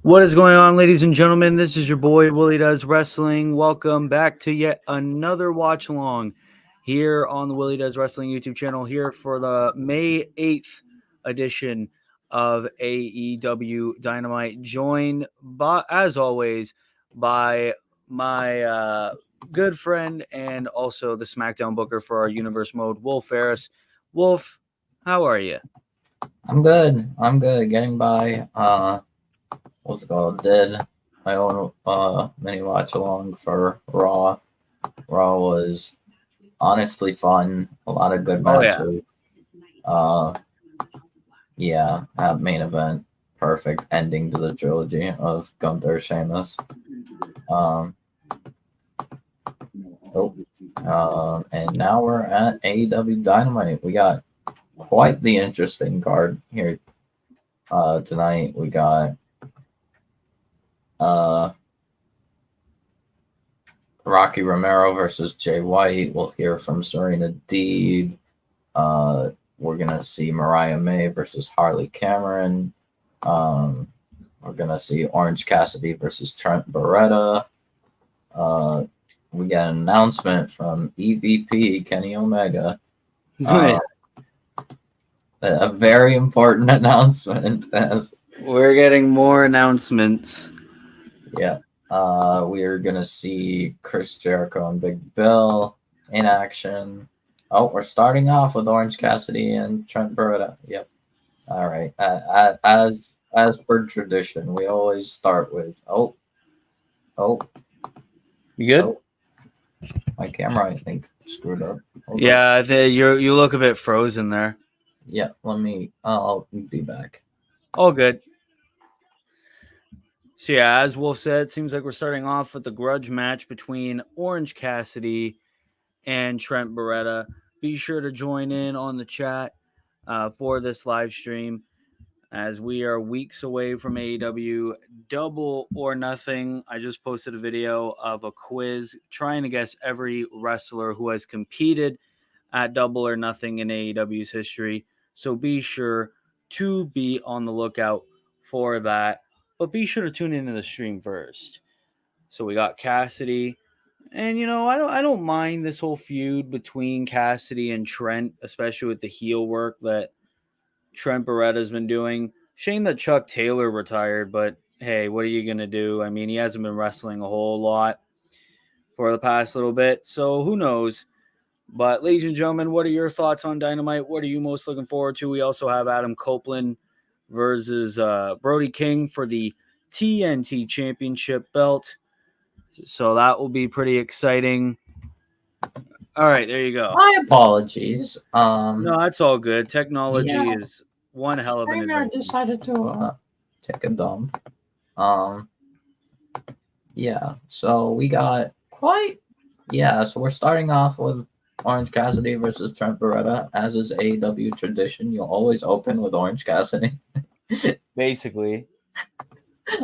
What is going on, ladies and gentlemen? This is your boy Willie Does Wrestling. Welcome back to yet another watch along here on the Willie Does Wrestling YouTube channel. Here for the May 8th edition of AEW Dynamite, joined by, as always, by my good friend and also the SmackDown booker for our Universe Mode, Wolf Ferris. Wolf, how are you? I'm good. Getting by. What's it called? Did my own mini watch along for Raw. Raw was honestly fun. A lot of good matches. That main event, perfect ending to the trilogy of Gunther Sheamus. And now we're at AEW Dynamite. We got quite the interesting card here tonight. We got Rocky Romero versus Jay White. We'll hear from Serena Deeb. We're gonna see Mariah May versus Harley Cameron. We're gonna see Orange Cassidy versus Trent Beretta. We got an announcement from EVP Kenny Omega. A very important announcement. We're getting more announcements. Yeah. We're going to see Chris Jericho and Big Bill in action. Oh, we're starting off with Orange Cassidy and Trent Beretta. Yep. All right. As per tradition, we always start with, You good? Oh. My camera, I think, screwed up. Yeah, you look a bit frozen there. Yeah, I'll be back. All good. So yeah, as Wolf said, it seems like we're starting off with the grudge match between Orange Cassidy and Trent Beretta. Be sure to join in on the chat for this live stream, as we are weeks away from AEW Double or Nothing. I just posted a video of a quiz trying to guess every wrestler who has competed at Double or Nothing in AEW's history. So be sure to be on the lookout for that. But be sure to tune into the stream first. So we got Cassidy. And I don't mind this whole feud between Cassidy and Trent, especially with the heel work that Trent Beretta's been doing. Shame that Chuck Taylor retired, but hey, what are you going to do? I mean, he hasn't been wrestling a whole lot for the past little bit, so who knows? But ladies and gentlemen, what are your thoughts on Dynamite? What are you most looking forward to? We also have Adam Copeland versus Brody King for the TNT Championship belt. So that will be pretty exciting. All right, there you go. My apologies. No, that's all good. Technology is one hell of an invention. invention. Decided to take a dump. So we got so we're starting off with Orange Cassidy versus Trent Beretta. As is AEW tradition, you'll always open with Orange Cassidy. Basically.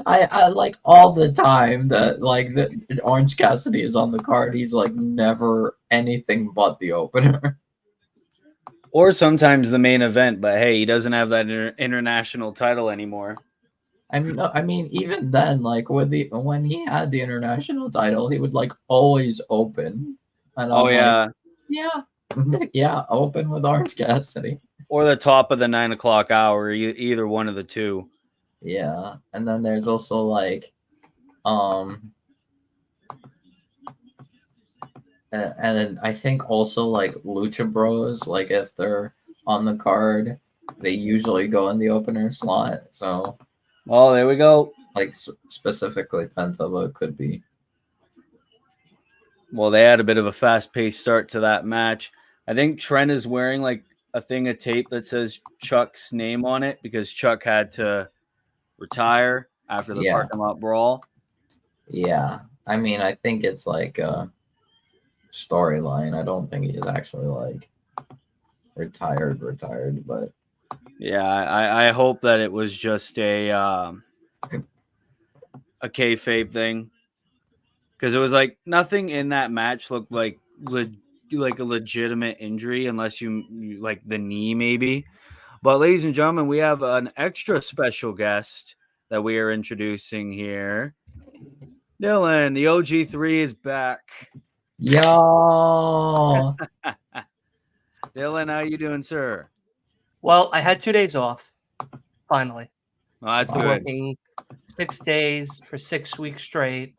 I like all the time that the Orange Cassidy is on the card. He's like never anything but the opener. Or sometimes the main event, but hey, he doesn't have that international title anymore. I mean, even then, like when he had the international title, he would like always open. And open with Orange Cassidy. Or the top of the 9 o'clock hour, either one of the two. Yeah, and then there's also like, and I think also like Lucha Bros, like if they're on the card, they usually go in the opener slot. So, oh, there we go. Like specifically Penta, but it could be. Well, they had a bit of a fast-paced start to that match. I think Trent is wearing like a thing of tape that says Chuck's name on it because Chuck had to retire after the parking lot brawl. Yeah, I mean, I think it's like a storyline. I don't think he's actually like retired, but yeah, I hope that it was just a kayfabe thing, because it was like nothing in that match looked like a legitimate injury unless you like the knee maybe. But ladies and gentlemen, we have an extra special guest that we are introducing here. Dylan, the OG3 is back. Yo. Dylan, how you doing, sir? Well, I had 2 days off, finally. Oh, that's Wow. good. Working 6 days for 6 weeks straight.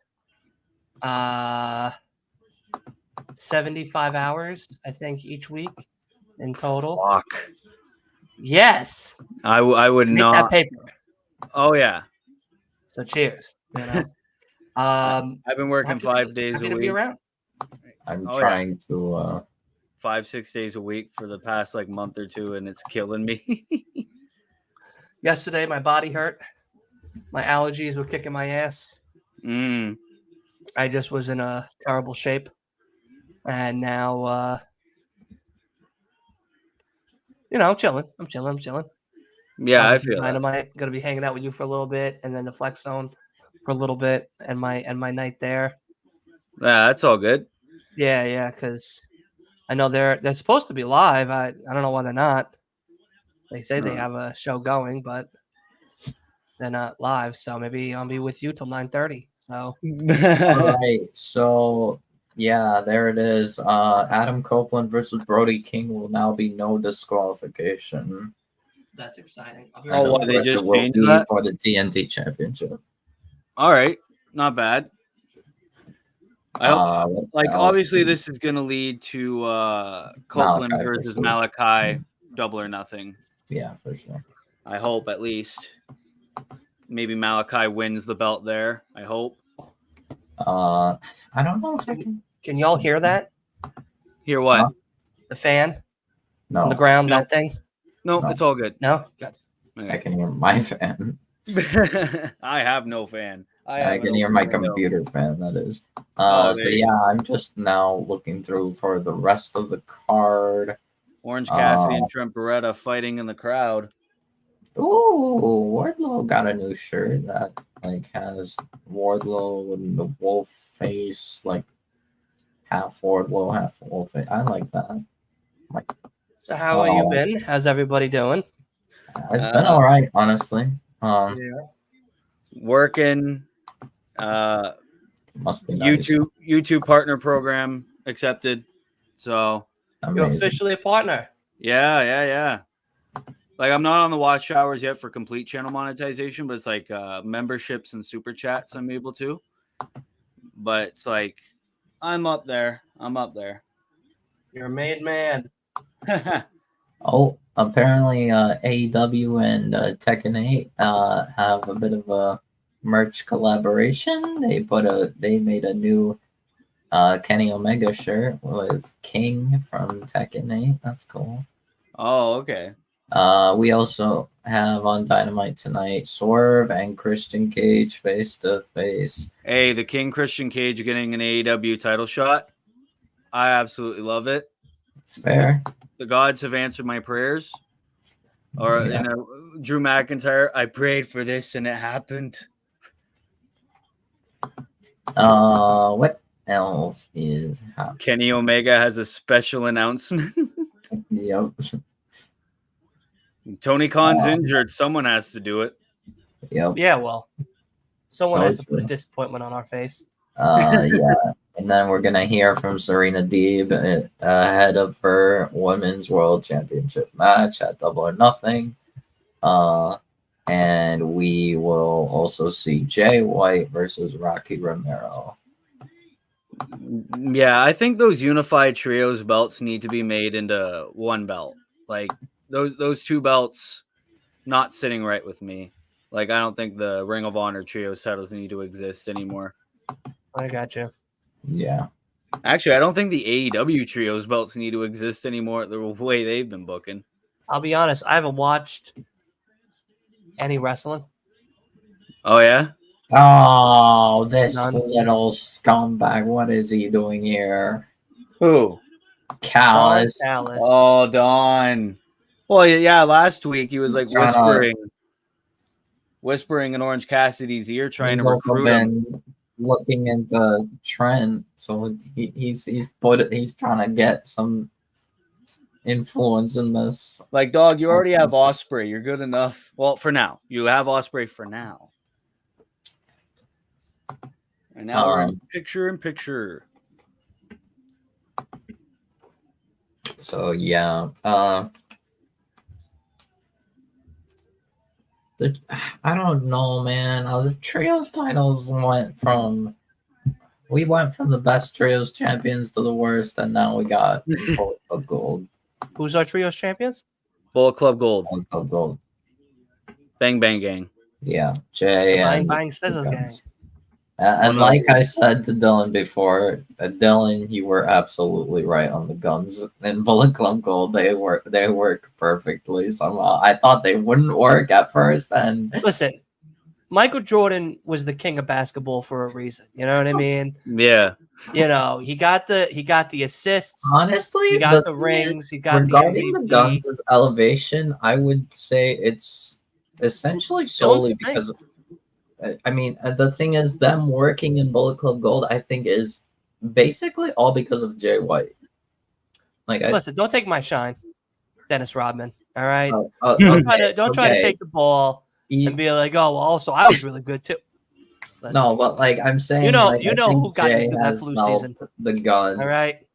75 hours, I think, each week in total. Fuck. Yes. I would Make not. that paper. Oh, yeah. So cheers. You know. I've been working happy 5 days happy a to be week. around. I'm Oh, yeah. trying to 5-6 days a week for the past like month or two, and it's killing me. Yesterday, my body hurt. My allergies were kicking my ass. I just was in a terrible shape. And now, I'm chilling. I'm chilling. Yeah, I Obviously, feel that. Dynamite. Gonna be hanging out with you for a little bit, and then the Flex Zone for a little bit, and my night there. Yeah, that's all good. Yeah, because I know they're supposed to be live. I don't know why they're not. They say they have a show going, but they're not live. So maybe I'll be with you till 9:30. So all right. So yeah, there it is. Adam Copeland versus Brody King will now be no disqualification. that's exciting. I'll be Oh, right wow, back. they Course, just it will changed be that? for the TNT Championship. All right, not bad. I hope, What like, else? obviously, this is going to lead to Copeland Malachi versus versus- Malachi, Double or Nothing. Yeah, for sure. I hope, at least. Maybe Malachi wins the belt there. I hope. I don't know if I can. Can y'all hear that? Hear what? Huh? The fan No, on the ground, No. that thing? No, No. it's all good. No? Good. I Okay. can hear my fan. I have no fan. I can hear my computer fan, that is. Oh, So there you yeah, I'm just now looking through for the rest of the card. Orange Cassidy and Trent Beretta fighting in the crowd. Ooh, Wardlow got a new shirt that like has Wardlow and the wolf face, like half Wardlow, half wolf face. I like that. So how have you been? How's everybody doing? It's been all right, honestly. Working. Must be nice. YouTube partner program accepted. So You're Amazing. officially a partner. yeah. Like, I'm not on the watch hours yet for complete channel monetization, but it's like memberships and super chats I'm able to. But it's like I'm up there. You're a made man. Oh, apparently AEW and Tekken 8 have a bit of a merch collaboration. They made a new Kenny Omega shirt with King from Tekken 8. That's cool. Oh, okay. We also have on Dynamite tonight Swerve and Christian Cage face to face. Hey, the King Christian Cage getting an AEW title shot. I absolutely love it. It's fair. The gods have answered my prayers. Or, Yeah. Drew McIntyre, I prayed for this and it happened. What else is happening? Kenny Omega has a special announcement. Yep. Tony Khan's injured. Someone has to do it. Yep. Yeah, well, someone So has to put a true. disappointment on our face. Yeah. And then we're gonna hear from Serena Deeb ahead of her Women's World Championship match at Double or Nothing. And we will also see Jay White versus Rocky Romero. Yeah, I think those unified trios belts need to be made into one belt. Like those two belts not sitting right with me. Like, I don't think the Ring of Honor trios titles need to exist anymore. I got you. Yeah. Actually, I don't think the AEW trios belts need to exist anymore the way they've been booking. I'll be honest, I haven't watched any wrestling. Oh, yeah? Oh, this None. little scumbag. What is he doing here? Who? Callis. Dallas. Oh, Don. Well, yeah, last week he was like Trying to- whispering in Orange Cassidy's ear, trying to He's also recruit him. been looking into Trent, so he's trying to get some influence in this. Like, dog, you already have Osprey. You're good enough. Well, for now, you have Osprey for now. And now we're in picture in picture. So yeah, I don't know, man. The trios titles we went from the best trios champions to the worst, and now we got Bullet Club Gold. Who's our trios champions? Bullet Club Gold. Bullet Club Gold. Bang Bang Gang. Yeah, Jay Bang and Bang Sizzle Gang. And like I said to Dylan before, Dylan, you were absolutely right on the guns. In Bullet Club Gold, they work perfectly somehow. I thought they wouldn't work at first, and listen, Michael Jordan was the king of basketball for a reason. You know what I mean? Yeah. You know, he got the assists. Honestly, he got the rings. He got regarding the the guns' elevation, I would say it's essentially solely because. I mean, the thing is, them working in Bullet Club Gold, I think, is basically all because of Jay White. Like, listen, don't take my shine, Dennis Rodman. All right, don't try to take the ball and be like, oh, well, also I was really good too. Listen. No, but like I'm saying, you know who got Jay you through that flu season. The guns, all right.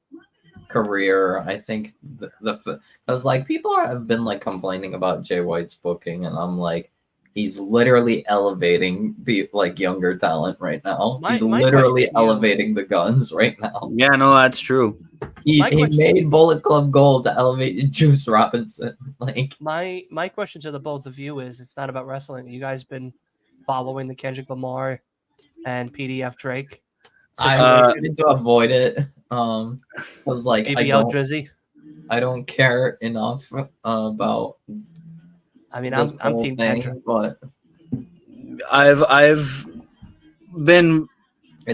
Career, I think because like people have been like complaining about Jay White's booking, and I'm like. He's literally elevating the younger talent right now. He's literally elevating the guns right now. Yeah, no, that's true. He made Bullet Club Gold to elevate Juice Robinson. Like my question to the both of you is, it's not about wrestling. You guys been following the Kendrick Lamar and PDF Drake? I tried to avoid it. I was like, BBL Drizzy. I don't care enough about. I mean, I'm Team Kendrick, but I've been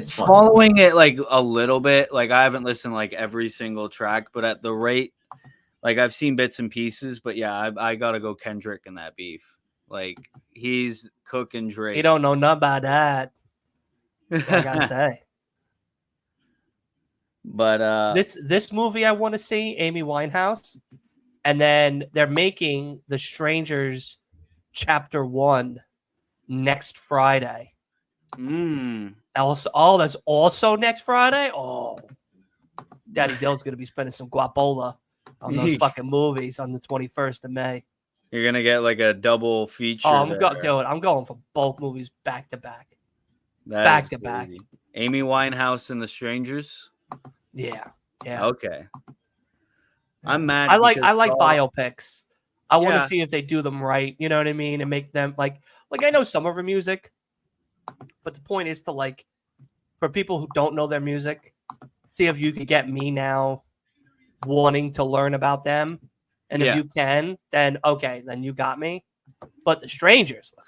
following it like a little bit. Like I haven't listened like every single track, but at the rate, like I've seen bits and pieces. But yeah, I gotta go Kendrick in that beef. Like he's cooking Drake. He don't know nothing about that. I gotta say. But this movie I want to see, Amy Winehouse. And then they're making The Strangers Chapter 1 next Friday. Also, that's also next Friday? Oh. Daddy Dill's going to be spending some guapola on those fucking movies on the 21st of May. You're going to get like a double feature. Oh, I'm going for both movies back to back. Back to back. Amy Winehouse and The Strangers? Yeah. Okay. I'm mad. I like biopics. I want to see if they do them right. You know what I mean? And make them like I know some of her music, but the point is to like for people who don't know their music, see if you can get me now wanting to learn about them. And if you can, then okay, then you got me. But The Strangers look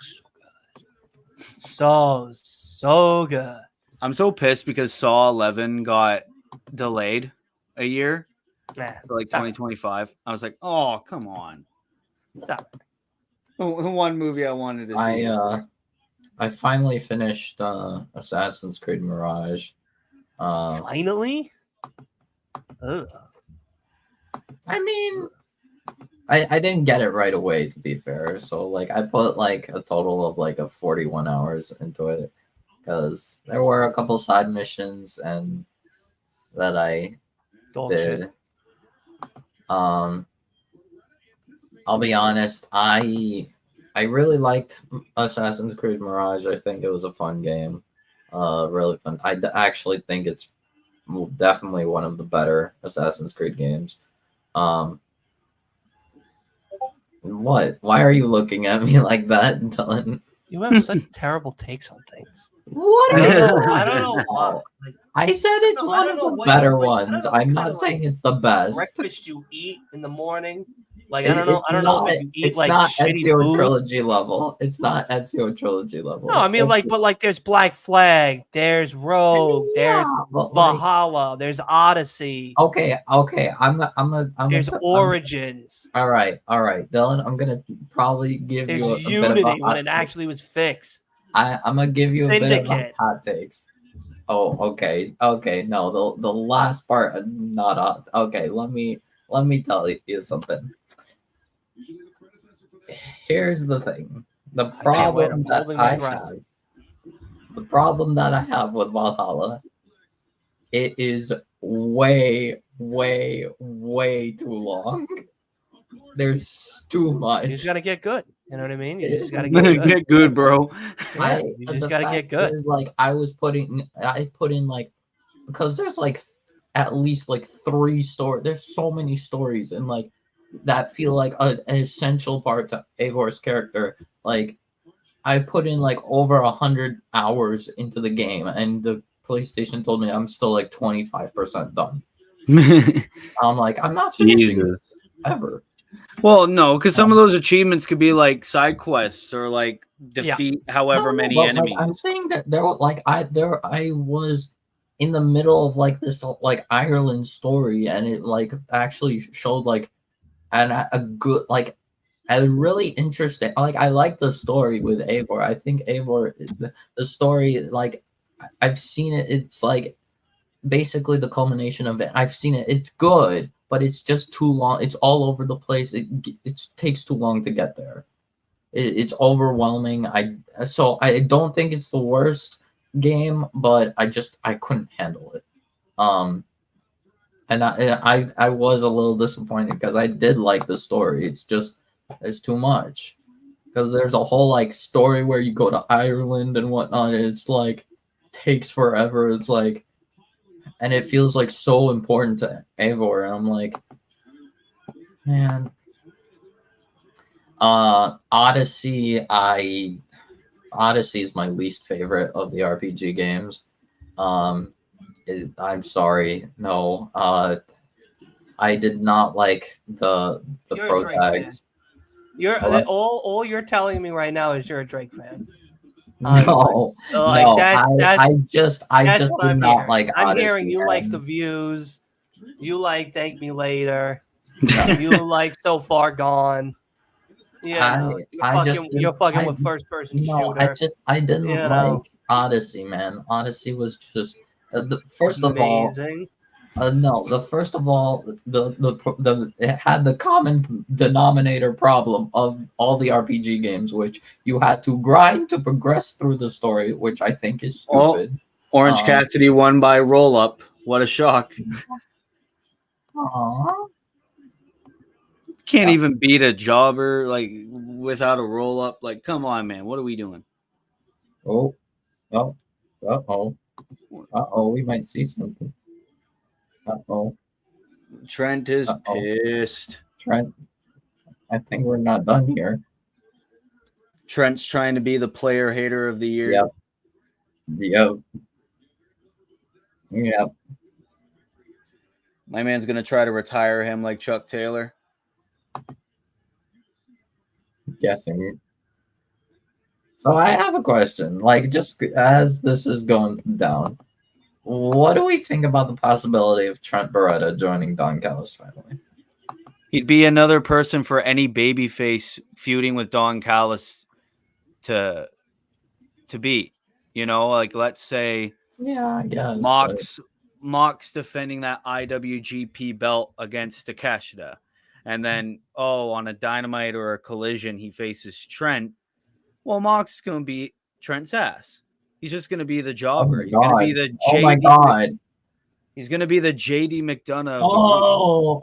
so good. So good. I'm so pissed because Saw 11 got delayed a year. Nah, for like 2025. I was like, oh, come on. The one movie I wanted to see. I finally finished Assassin's Creed Mirage. Finally? Ugh. I mean, I didn't get it right away, to be fair. So like I put like a total of like 41 hours into it because there were a couple side missions and that I did. Shit. I'll be honest, I really liked Assassin's Creed Mirage. I think it was a fun game. Really fun. I actually think it's definitely one of the better Assassin's Creed games. What? Why are you looking at me like that, Dylan? You have such terrible takes on things. What? I don't know why. I said it's one of the better ones. I'm not saying it's the best. Breakfast you eat in the morning. Like I don't know if you eat like shitty Ezio food. Trilogy level. It's not Ezio Trilogy level. No, I mean but there's Black Flag, there's Rogue, there's Valhalla, there's Odyssey. Okay. There's Origins. All right, Dylan. I'm gonna probably give you a Unity bit of when it actually was fixed. I'm gonna give you Syndicate. a bit of hot takes. Oh, okay. No, the last part not okay. Let let me tell you something. Here's the thing. The can't wait. problem I'm that holding my I breath. have. The problem that I have with Valhalla, it is way, way, way too long. There's too much. You just gotta get good. You know what I mean? You just gotta Get get good. good, bro. Yeah, you just gotta get good. Is, like, I put in like, because there's like at least like 3 stories. There's so many stories and like that feel like an essential part to Eivor's character. Like, I put in like over 100 hours into the game, and the PlayStation told me I'm still like 25% done. I'm like, I'm not finishing this ever. Well, no, because some of those achievements could be like side quests or like defeat however many enemies. Like, I'm saying that I was in the middle of like this like Ireland story, and it like actually showed like a good like a really interesting, like, I like the story with Eivor. I think Eivor, the story, like, I've seen it. It's like basically the culmination of it. I've seen it. It's good, but it's just too long. It's all over the place. It takes too long to get there. It's overwhelming. I don't think it's the worst game, but I couldn't handle it. And I was a little disappointed because I did like the story. It's just there's too much, because there's a whole like story where you go to Ireland and whatnot. It's like takes forever. It's like, and it feels like so important to Eivor, and I'm like, man. Odyssey is my least favorite of the RPG games. I'm sorry, no. I did not like the You're a Drake fan. What? All you're telling me right now is you're a Drake fan. No, like no. that's I just what do I'm not hearing. like I'm Odyssey. hearing you like the views, you like Thank Me Later, you like So Far Gone. Yeah, you're fucking with first person shooter. I didn't like Odyssey, man. Odyssey was just first of all, it had the common denominator problem of all the RPG games, which you had to grind to progress through the story, which I think is stupid. Orange Cassidy won by roll up. What a shock! Aww. Can't even beat a jobber like without a roll up. Like, come on, man. What are we doing? Oh, we might see something. Trent is pissed. Trent, I think we're not done here. Trent's trying to be the player hater of the year. Yep. My man's gonna try to retire him like Chuck Taylor. Guessing. So I have a question. Like, just as this is going down, what do we think about the possibility of Trent Beretta joining Don Callis finally? He'd be another person for any babyface feuding with Don Callis to beat. You know, like, let's say, yeah, I guess Mox defending that IWGP belt against Takeshita, and then on a Dynamite or a Collision he faces Trent. Well, Mox is going to beat Trent's ass. He's just going to be the jobber. He's going to be the JD. Oh my god. He's going to be the JD McDonough.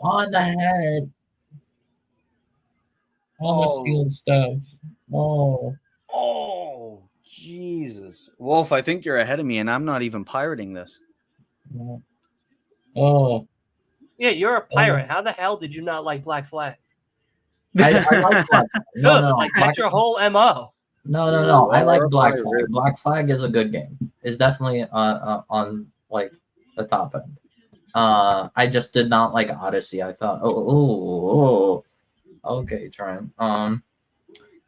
On the head. On the steel steps. Oh, Jesus. Wolf, I think you're ahead of me, and I'm not even pirating this. Oh. Yeah, you're a pirate. How the hell did you not like Black Flag? I like Black Flag. No. Like, that's your whole MO. No. I like Black Flag. Black Flag is a good game. It's definitely on like the top end. I just did not like Odyssey. I thought, okay, Trent.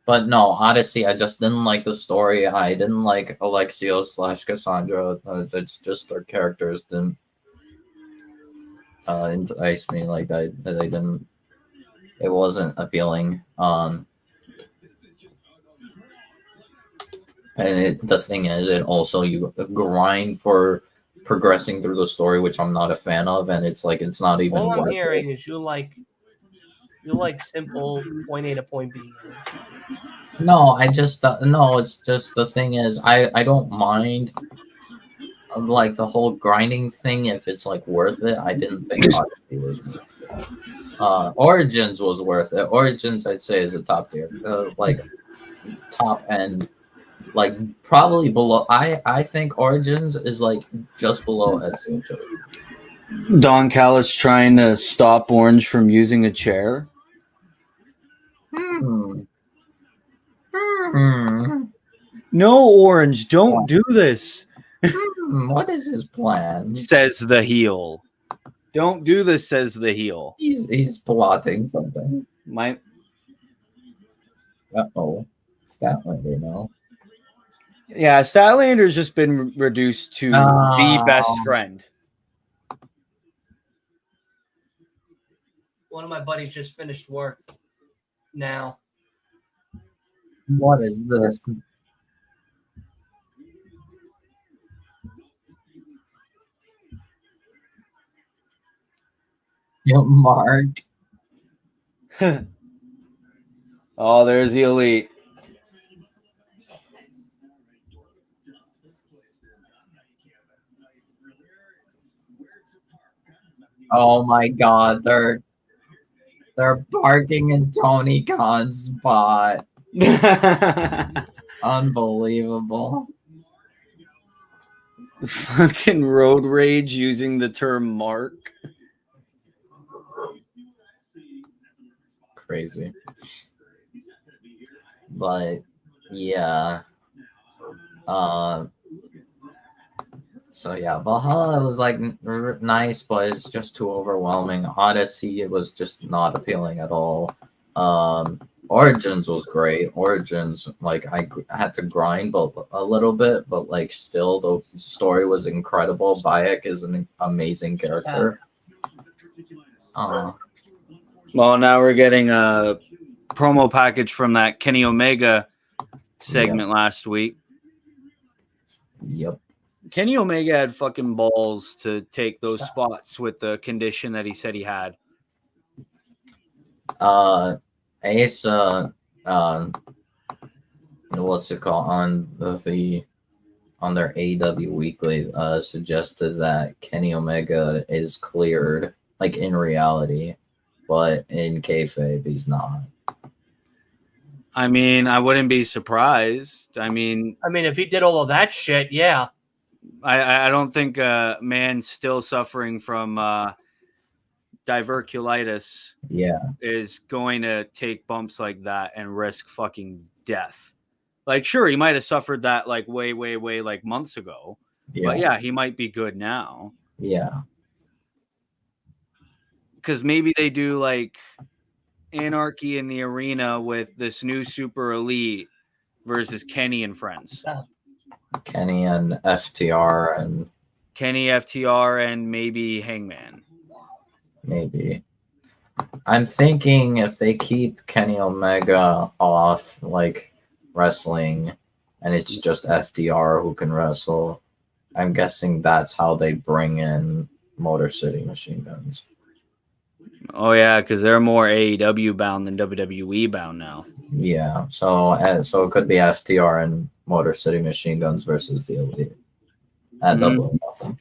But no, Odyssey, I just didn't like the story. I didn't like Alexios/Cassandra. It's just their characters didn't entice me like that. They didn't. It wasn't appealing. And the thing is, it also you grind for progressing through the story, which I'm not a fan of, and it's like it's not even. All I'm worth hearing it. is you like simple point A to point B. No, I just no. It's just the thing is, I don't mind like the whole grinding thing if it's like worth it. I didn't think Odyssey was worth it. Origins was worth it. Origins, I'd say, is a top tier, like top end, like probably below. I think Origins is like just below Ezio Trilogy. Don Callis trying to stop Orange from using a chair. No, Orange, don't do this. What is his plan? Says the heel. Don't do this, says the heel. He's plotting something. My Uh-oh. Statlander now. Yeah, Statlander's just been reduced to the best friend. One of my buddies just finished work now. What is this? Mark. Oh, there's the elite. Oh my god, they're parking in Tony Khan's spot. Unbelievable. Fucking road rage using the term mark. Crazy. But yeah. So yeah, Valhalla was like nice, but it's just too overwhelming. Odyssey, it was just not appealing at all. Origins was great. Origins, like I had to grind a little bit, but like still the story was incredible. Bayek is an amazing character. Well, now we're getting a promo package from that Kenny Omega segment last week. Yep. Kenny Omega had fucking balls to take those spots with the condition that he said he had. Ace, what's it called on their AEW Weekly suggested that Kenny Omega is cleared, like in reality, but in kayfabe he's not. I mean, I wouldn't be surprised. I mean, if he did all of that shit, yeah. I don't think a man still suffering from diverculitis is going to take bumps like that and risk fucking death. Like, sure, he might have suffered that like way like months ago. But yeah, he might be good now. Yeah. Because maybe they do like Anarchy in the Arena with this new Super Elite versus Kenny and friends. Kenny and FTR and maybe Hangman. Maybe. I'm thinking if they keep Kenny Omega off like wrestling and it's just FTR who can wrestle, I'm guessing that's how they bring in Motor City Machine Guns. Oh yeah, because they're more AEW bound than WWE bound now. Yeah, so it could be FTR and Motor City Machine Guns versus the Elite at Double or Nothing.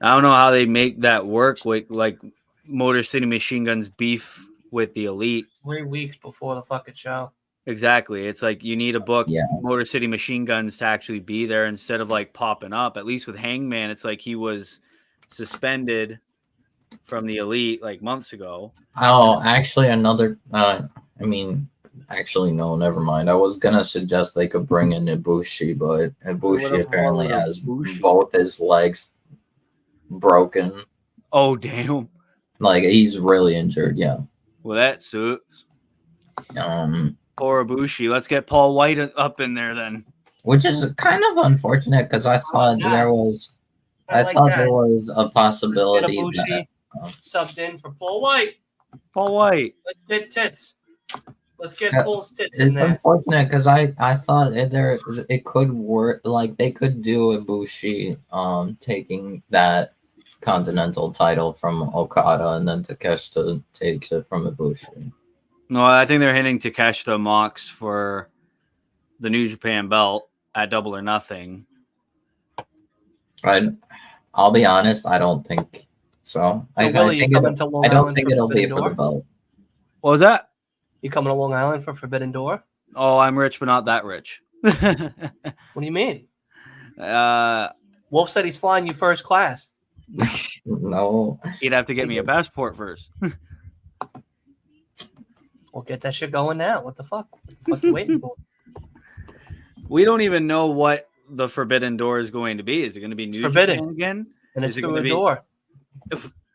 I don't know how they make that work with like Motor City Machine Guns beef with the Elite 3 weeks before the fucking show. Exactly. It's like you need a book Motor City Machine Guns to actually be there instead of like popping up. At least with Hangman, it's like he was suspended from the Elite like months ago. Oh, actually, actually, no, never mind. I was gonna suggest they could bring in Ibushi, but Ibushi apparently has both his legs broken. Oh, damn. Like, he's really injured, yeah. Well, that sucks. Poor Ibushi. Let's get Paul White up in there then. Which is kind of unfortunate because I thought there was a possibility that subbed in for Paul White. Paul White. Let's get tits. Let's get Yeah, Bull's tits in It's there. unfortunate because I thought it could work. Like they could do Ibushi taking that Continental title from Okada, and then Takeshita takes it from Ibushi. No, I think they're hitting Takeshita Mox for the New Japan belt at Double or Nothing. I'll be honest, I don't think so. So, Willie, you coming to Long I don't Island think for it'll be Forbidden for the Door? belt. What was that? You coming to Long Island for Forbidden Door? Oh, I'm rich, but not that rich. What do you mean? Wolf said he's flying you first class. No. He'd have to get me a passport first. We'll get that shit going now. What the fuck? What the fuck you waiting for? We don't even know what the Forbidden Door is going to be. Is it going to be New forbidden Japan again? And Is it's it through gonna a be- door.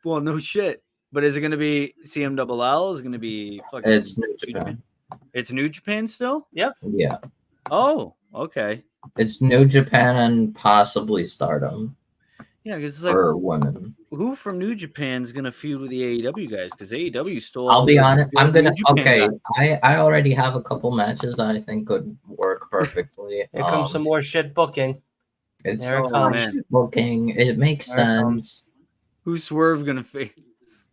Well, no shit. But is it going to be CMLL? Is it going to be fucking It's New Japan. It's New Japan still? Yeah. Oh, okay. It's New Japan and possibly Stardom Yeah, because it's like for women. who from New Japan is going to feud with the AEW guys? Because AEW stole. I'll be honest. I'm New gonna. Japan Okay, guys. I already have a couple matches that I think could work perfectly. Here comes some more shit booking. It's There it Oh, comes. man. booking. It makes There it comes. sense. Who's Swerve going to face?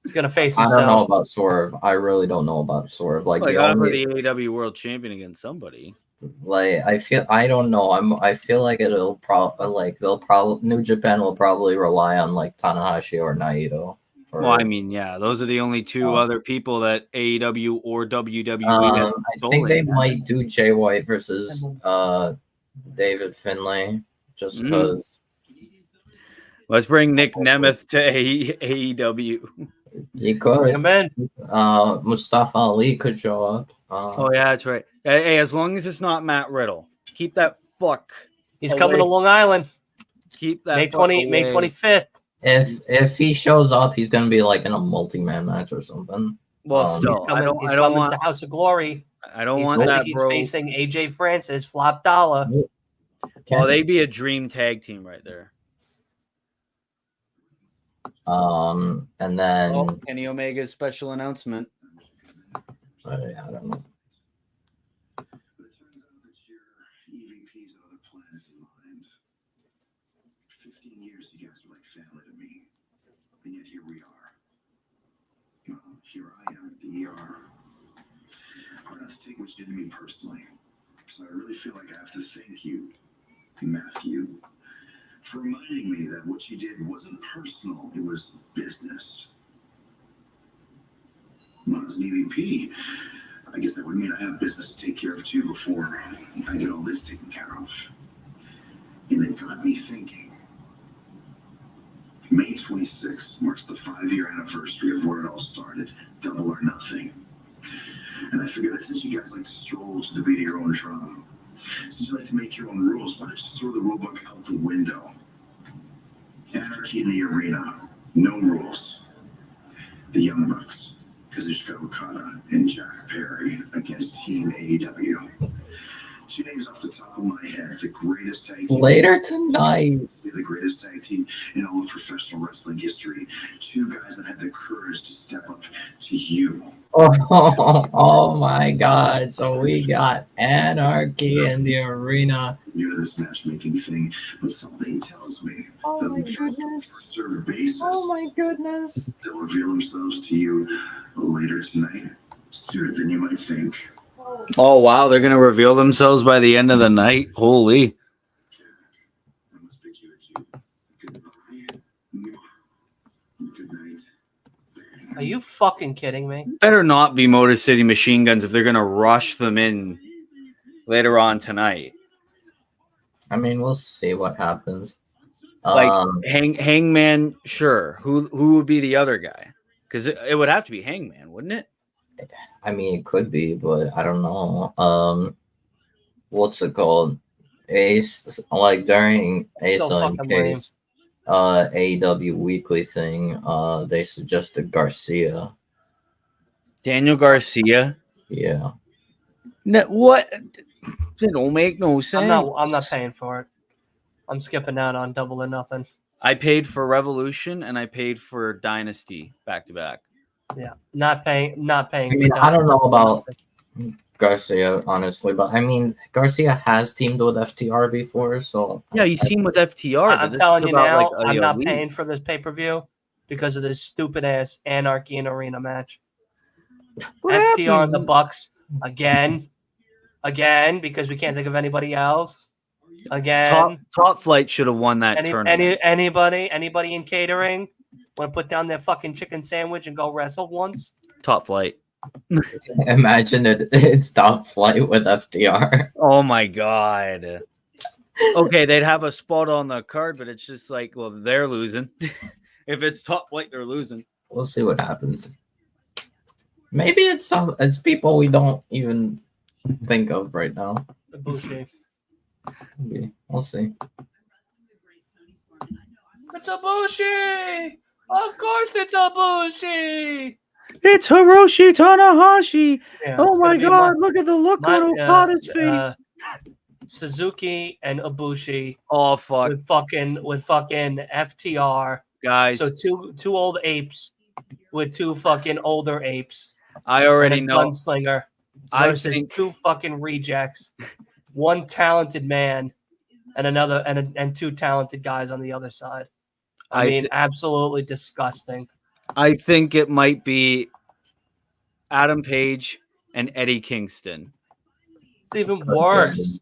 He's gonna face I don't know himself. about Swerve. I really don't know about Swerve. Like Like, the I put only, the AEW World Champion against somebody. like I don't know. I feel like it'll probably New Japan will probably rely on like Tanahashi or Naito. Well, I mean, yeah, those are the only two other people that AEW or WWE has I think they stolen. might do Jay White versus David Finlay just because. Let's bring Nick Nemeth to AEW. He could. Bring him in. Mustafa Ali could show up. Oh yeah, that's right. Hey, as long as it's not Matt Riddle, keep that fuck. He's coming to away. Long Island. Keep that May fuck 25th. If he shows up, he's gonna be like in a multi-man match or something. Well, He's still, I don't coming want. to House of Glory. I don't I want think that, he's bro. facing AJ Francis, Flop Dollar. Well, they'd be a dream tag team right there. And then Kenny Omega's special announcement. I don't know. But it turns out that your EVPs and other planets in mind. 15 years, you guys were like family to me. And yet here we are. Well, here I am at the ER. Hard not to take what you did to me personally. So I really feel like I have to thank you, Matthew, for reminding me that what you did wasn't personal, it was business. Well, as an EVP, I guess that would mean I have business to take care of too before I get all this taken care of. And it got me thinking. May 26th marks the 5-year anniversary of where it all started, Double or Nothing. And I figured that since you guys like to stroll to the beat of your own drum, since you like to make your own rules, why don't you throw the rulebook out the window? Anarchy in the arena, no rules. The Young Bucks, Kazuchika Okada and Jack Perry against Team AEW. Two names off the top of my head, the greatest tag team. Later tonight. The greatest tag team in all of professional wrestling history. Two guys that had the courage to step up to you. Oh my God! So we got Anarchy in the arena. New to this matchmaking thing, but something tells me that on a first basis, goodness! they'll reveal themselves to you later tonight, sooner than you might think. Oh wow, they're gonna reveal themselves by the end of the night. Holy! Jack, I must bid you adieu. Goodbye. Good night. Are you fucking kidding me? Better not be Motor City Machine Guns if they're gonna rush them in later on tonight. I mean, we'll see what happens. Like Hangman, sure. Who would be the other guy? Because it would have to be Hangman, wouldn't it? I mean, it could be, but I don't know. What's it called? Ace, like during Ace So and fucking lame. Case, AEW weekly thing, they suggested Garcia. Daniel Garcia. Yeah. No, what? It don't make no sense. I'm not paying for it. I'm skipping out on Double or Nothing. I paid for Revolution and I paid for Dynasty back to back. Yeah, not paying. I mean, I don't know about Garcia, honestly, but I mean, Garcia has teamed with FTR before, so Yeah, he's teamed with FTR. But I'm this telling is you about now, like I'm not elite. paying for this pay-per-view because of this stupid ass Anarchy and Arena match. What FTR and the happened? Bucks again, because we can't think of anybody else. Again, Top Flight should have won that tournament. anybody in catering want to put down their fucking chicken sandwich and go wrestle once? Top Flight. imagine it's Top Flight with FTR. Oh my god. Okay, they'd have a spot on the card, but it's just like, well, they're losing. If it's Top Flight, they're losing. We'll see what happens. Maybe it's people we don't even think of right now. Ibushi. Maybe. We'll see. It's Ibushi! Of course it's Ibushi! It's Hiroshi Tanahashi. Yeah, Oh it's my gonna be god, look at the look on Okada's face. Suzuki and Ibushi Oh fuck, with fucking FTR. guys. So two old apes with two fucking older apes. I already and a know. gunslinger I versus think two fucking rejects, one talented man, and another and two talented guys on the other side. I mean, absolutely disgusting. I think it might be Adam Page and Eddie Kingston. It's even worse.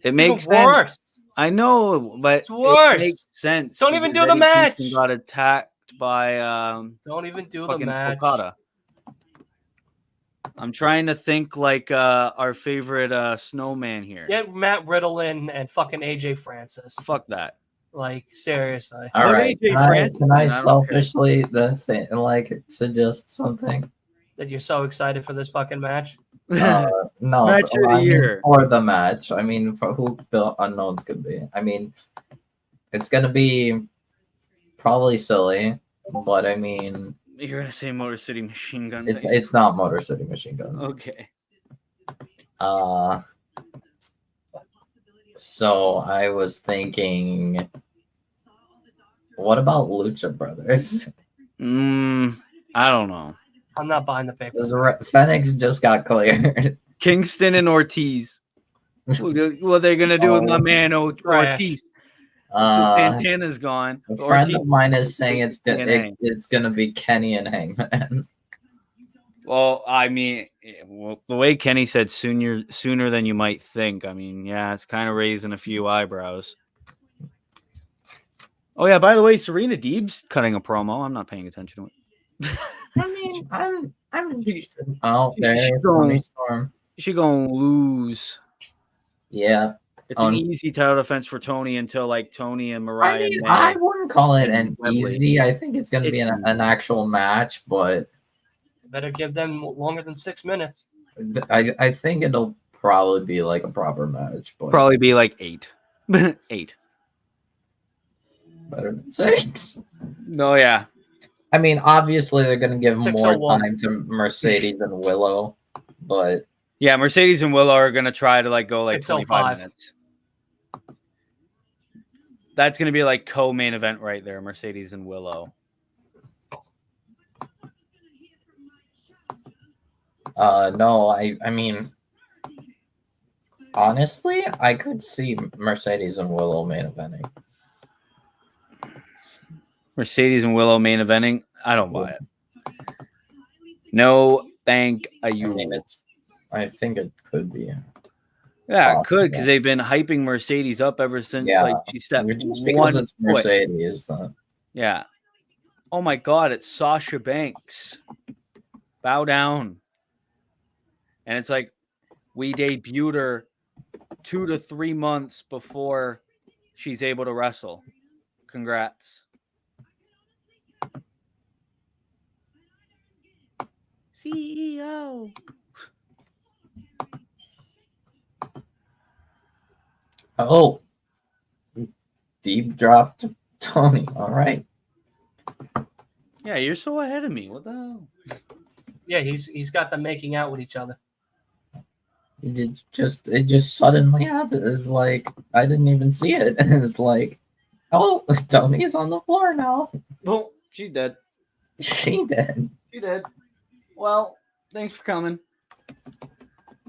It makes sense. Worse. I know, but It's worse. It makes sense. Don't even do because the Eddie match. Kingston got attacked by Don't even do the fucking match. Okada. I'm trying to think like our favorite snowman here. Get Matt Riddle in and fucking AJ Francis. Fuck that. Like, seriously. All right. AJ Can I Francis? selfishly suggest something? That you're so excited for this fucking match. No, Match of the year. For the match. I mean, for who the unknowns could be. I mean, it's gonna be probably silly, but I mean, You're gonna say Motor City Machine Guns. it's not Motor City Machine Guns. Okay. So I was thinking, what about Lucha Brothers? I don't know. I'm not buying the paper. Phoenix just got cleared. Kingston and Ortiz. What are they gonna do with my man Ortiz? Santana's gone. A friend of mine is saying it's gonna be Kenny and Hangman. Well, I mean, the way Kenny said sooner than you might think. I mean, yeah, it's kind of raising a few eyebrows. Oh yeah, by the way, Serena Deeb's cutting a promo. I'm not paying attention to it. I mean, I'm interested. Oh, there's Tony Storm. She's gonna lose. Yeah. It's an easy title defense for Tony until like Tony and Mariah. I wouldn't call it an easy. I think it's going to be an actual match, but better give them longer than 6 minutes. I think it'll probably be like a proper match. But probably be like 8. 8. Better than 6. No, yeah. I mean, obviously they're going to give more 601. time to Mercedes and Willow, but yeah, Mercedes and Willow are going to try to like go like 25 minutes. That's going to be like co-main event right there, Mercedes and Willow. No, I mean, honestly, I could see Mercedes and Willow main eventing. Mercedes and Willow main eventing? I don't buy it. No, thank you. I mean, I think it could be. Yeah, it could, because they've been hyping Mercedes up ever since like she stepped just because it's Mercedes. Yeah. Oh my God, it's Sasha Banks. Bow down. And it's like we debuted her 2 to 3 months before she's able to wrestle. Congrats. CEO. Oh, deep drop to Tony. All right. Yeah, you're so ahead of me. What the hell? Yeah, he's got them making out with each other. It just suddenly happened. It's like I didn't even see it. It's like, oh, Tony's on the floor now. Well, she's dead. She did. She did. Well, thanks for coming.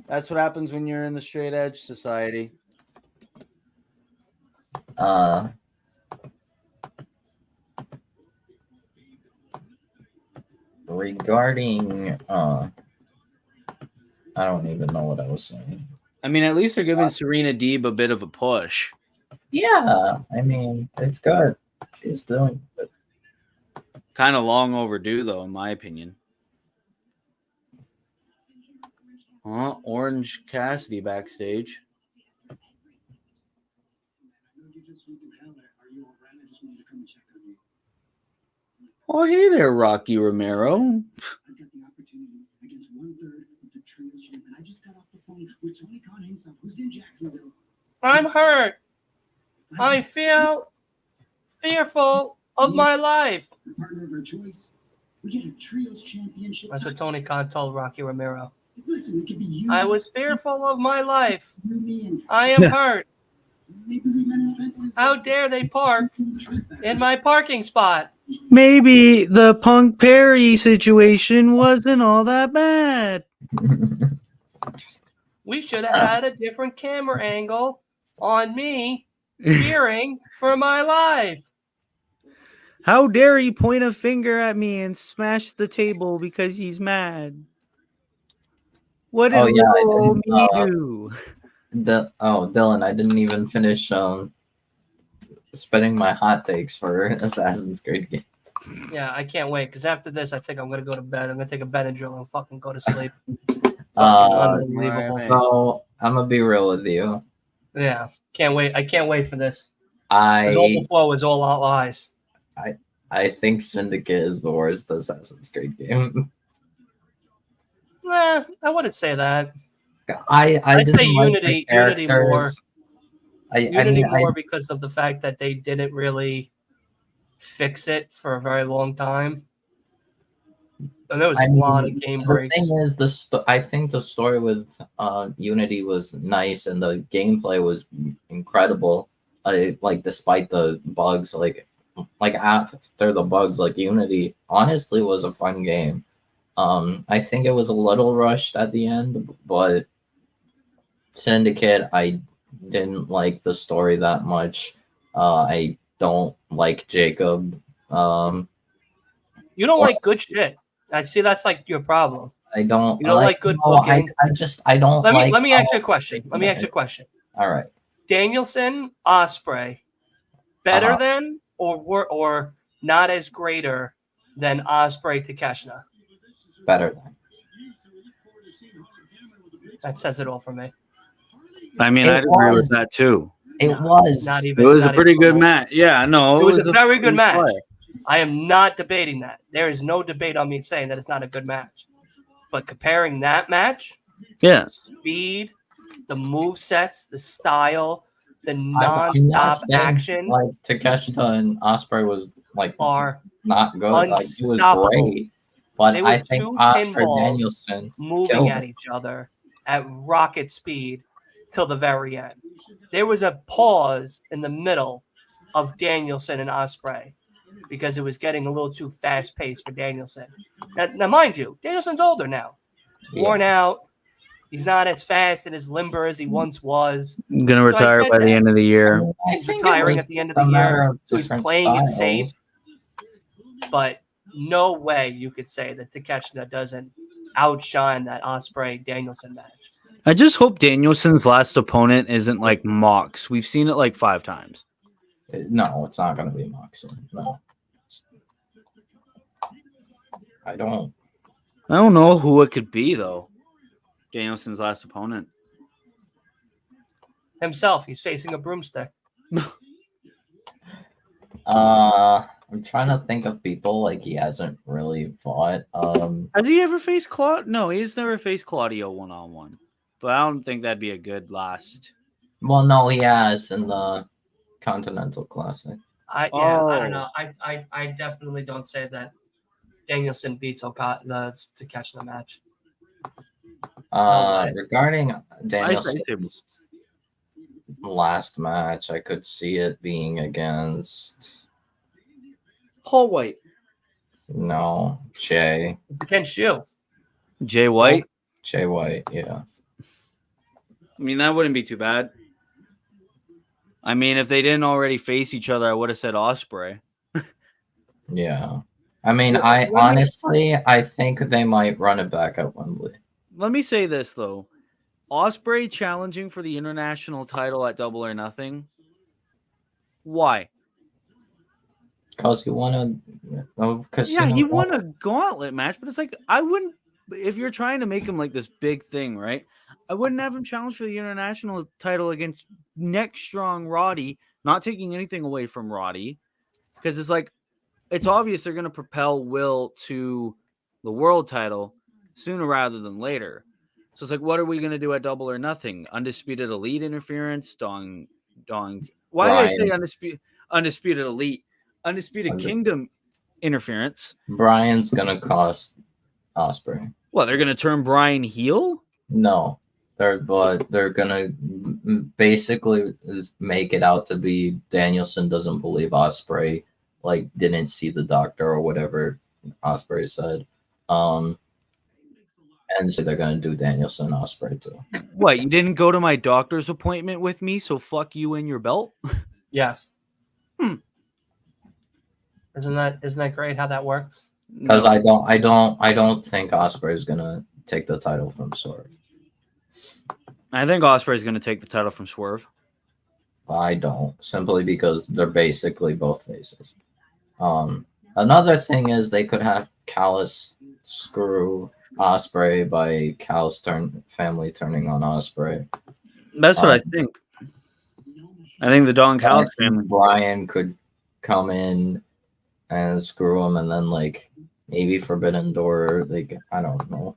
That's what happens when you're in the straight edge society. Regarding I don't even know what I was saying. I mean, at least they're giving Serena Deeb a bit of a push. Yeah, I mean, it's good. She's doing it. Kind of long overdue, though, in my opinion. Orange Cassidy backstage. Oh, hey there, Rocky Romero. I got the opportunity against 1/3 of the Trios champ, and I just got off the phone with Tony Khan himself, who's in Jacksonville. I'm hurt. I feel fearful of my life. The partner of our choice. We get a Trios championship. That's what Tony Khan told Rocky Romero. Listen, it could be you. I was fearful of my life. You, me, and I am hurt. maybe we mend fences. How dare they park in my parking spot? Maybe the Punk Perry situation wasn't all that bad. We should have had a different camera angle on me fearing for my life. How dare he point a finger at me and smash the table because he's mad? What did little me do? Dylan, I didn't even finish spinning my hot takes for Assassin's Creed games. Yeah, I can't wait because after this, I think I'm gonna go to bed. I'm gonna take a Benadryl and fucking go to sleep. Unbelievable. right. So I'm gonna be real with you. Yeah, can't wait. I can't wait for this. I Because all before was all out lies. I think Syndicate is the worst Assassin's Creed game. I wouldn't say that. I'd say Unity more. Unity more I because of the fact that they didn't really fix it for a very long time. And there was a lot of game breaks. The thing is, I think the story with Unity was nice and the gameplay was incredible. Like despite the bugs, like after the bugs, like Unity honestly was a fun game. I think it was a little rushed at the end, but Syndicate, I didn't like the story that much. I don't like Jacob. You don't like good shit. I see that's like your problem. I don't. You don't like good booking. I don't. Let me ask you a question. Let me ask you a question. All right. Danielson, Ospreay, better than or not as greater than Ospreay to Keshna? Better than. That says it all for me. I mean, I'd agree with that too. It was. Not even. It was a pretty good match. Yeah, no. It was a very good match. Play. I am not debating that. There is no debate on me saying that it's not a good match. But comparing that match, speed, the move sets, the style, the non-stop action, like Takeshita and Ospreay was like are not good. Like, it was great, but I think Ospreay Danielson moving at each other at rocket speed till the very end. There was a pause in the middle of Danielson and Ospreay because it was getting a little too fast-paced for Danielson. Now, mind you, Danielson's older now. He's worn out. He's not as fast and as limber as he once was. I'm going to retire by the end of the year. He's retiring at the end of the year, so he's playing it safe. But no way you could say that Takeshita doesn't outshine that Ospreay-Danielson match. I just hope Danielson's last opponent isn't like Mox. We've seen it like 5 times. No, it's not going to be Moxley. No. I don't know who it could be, though. Danielson's last opponent. Himself. He's facing a broomstick. I'm trying to think of people like he hasn't really fought. Has he ever faced Claudio? No, he's never faced Claudio one-on-one. But I don't think that'd be a good last. Well, no, he has in the Continental Classic. I don't know. I definitely don't say that Danielson beats Okada to catch the match. Regarding Danielson's last match, I could see it being against Paul White. No, Jay. It's against you. Jay White? Jay White, yeah. I mean, that wouldn't be too bad. I mean, if they didn't already face each other, I would have said Osprey. Yeah. I mean, Well, I let me- honestly, I think they might run it back at Wembley. Let me say this though: Osprey challenging for the international title at Double or Nothing. Why? Because you want to, because Yeah, he won a gauntlet match, but it's like I wouldn't. If you're trying to make him like this big thing, right? I wouldn't have him challenge for the international title against neck strong Roddy. Not taking anything away from Roddy, because it's like it's obvious they're going to propel Will to the world title sooner rather than later. So it's like, what are we going to do at Double or Nothing? Undisputed Elite interference, Dong. Why did I say undisputed Elite? Undisputed Kingdom interference. Brian's gonna cost Osprey. What, they're going to turn Brian heel? No, they're gonna basically make it out to be Danielson doesn't believe Osprey, like didn't see the doctor or whatever Osprey said. And so they're gonna do Danielson Osprey too. What, you didn't go to my doctor's appointment with me, so fuck you and your belt? Yes. Isn't that great how that works? Because No. I don't think Osprey is gonna take the title from Swerve. I think Osprey's going to take the title from Swerve. I don't, simply because they're basically both faces. Another thing is they could have Callis screw Osprey by Callis family turning on Osprey. That's what I think. I think the Don Callis family. Brian could come in and screw him, and then like maybe Forbidden Door. Like I don't know.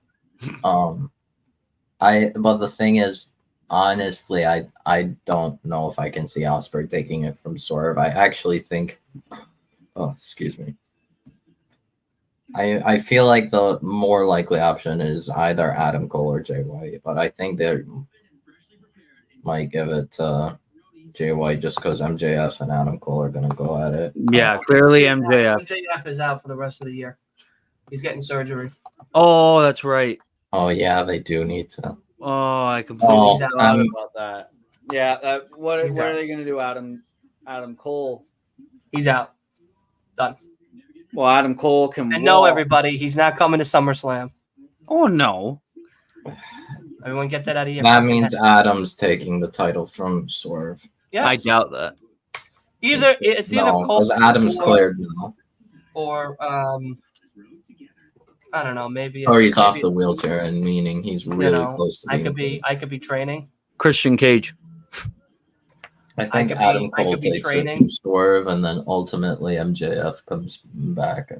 But the thing is, honestly, I don't know if I can see Osprey taking it from Swerve. I actually think. Oh, excuse me. I feel like the more likely option is either Adam Cole or Jay White, but I think they might give it to Jay White just because MJF and Adam Cole are going to go at it. Yeah, clearly MJF. MJF is out for the rest of the year. He's getting surgery. Oh, that's right. Oh, yeah, they do need to. Oh, I completely forgot Oh, about that. Yeah, what are they going to do, Adam Cole? He's out. Done. Well, Adam Cole can. And no, everybody, he's not coming to SummerSlam. Oh no! Everyone, get that out of your. That means Adam's taking the title from Swerve. Yes. I doubt that. Either Cole because Adam's cleared now, or I don't know, maybe. Or he's off the wheelchair, and meaning he's really close to. I could be training. Christian Cage. I think Adam Cole takes it from Swerve, and then ultimately MJF comes back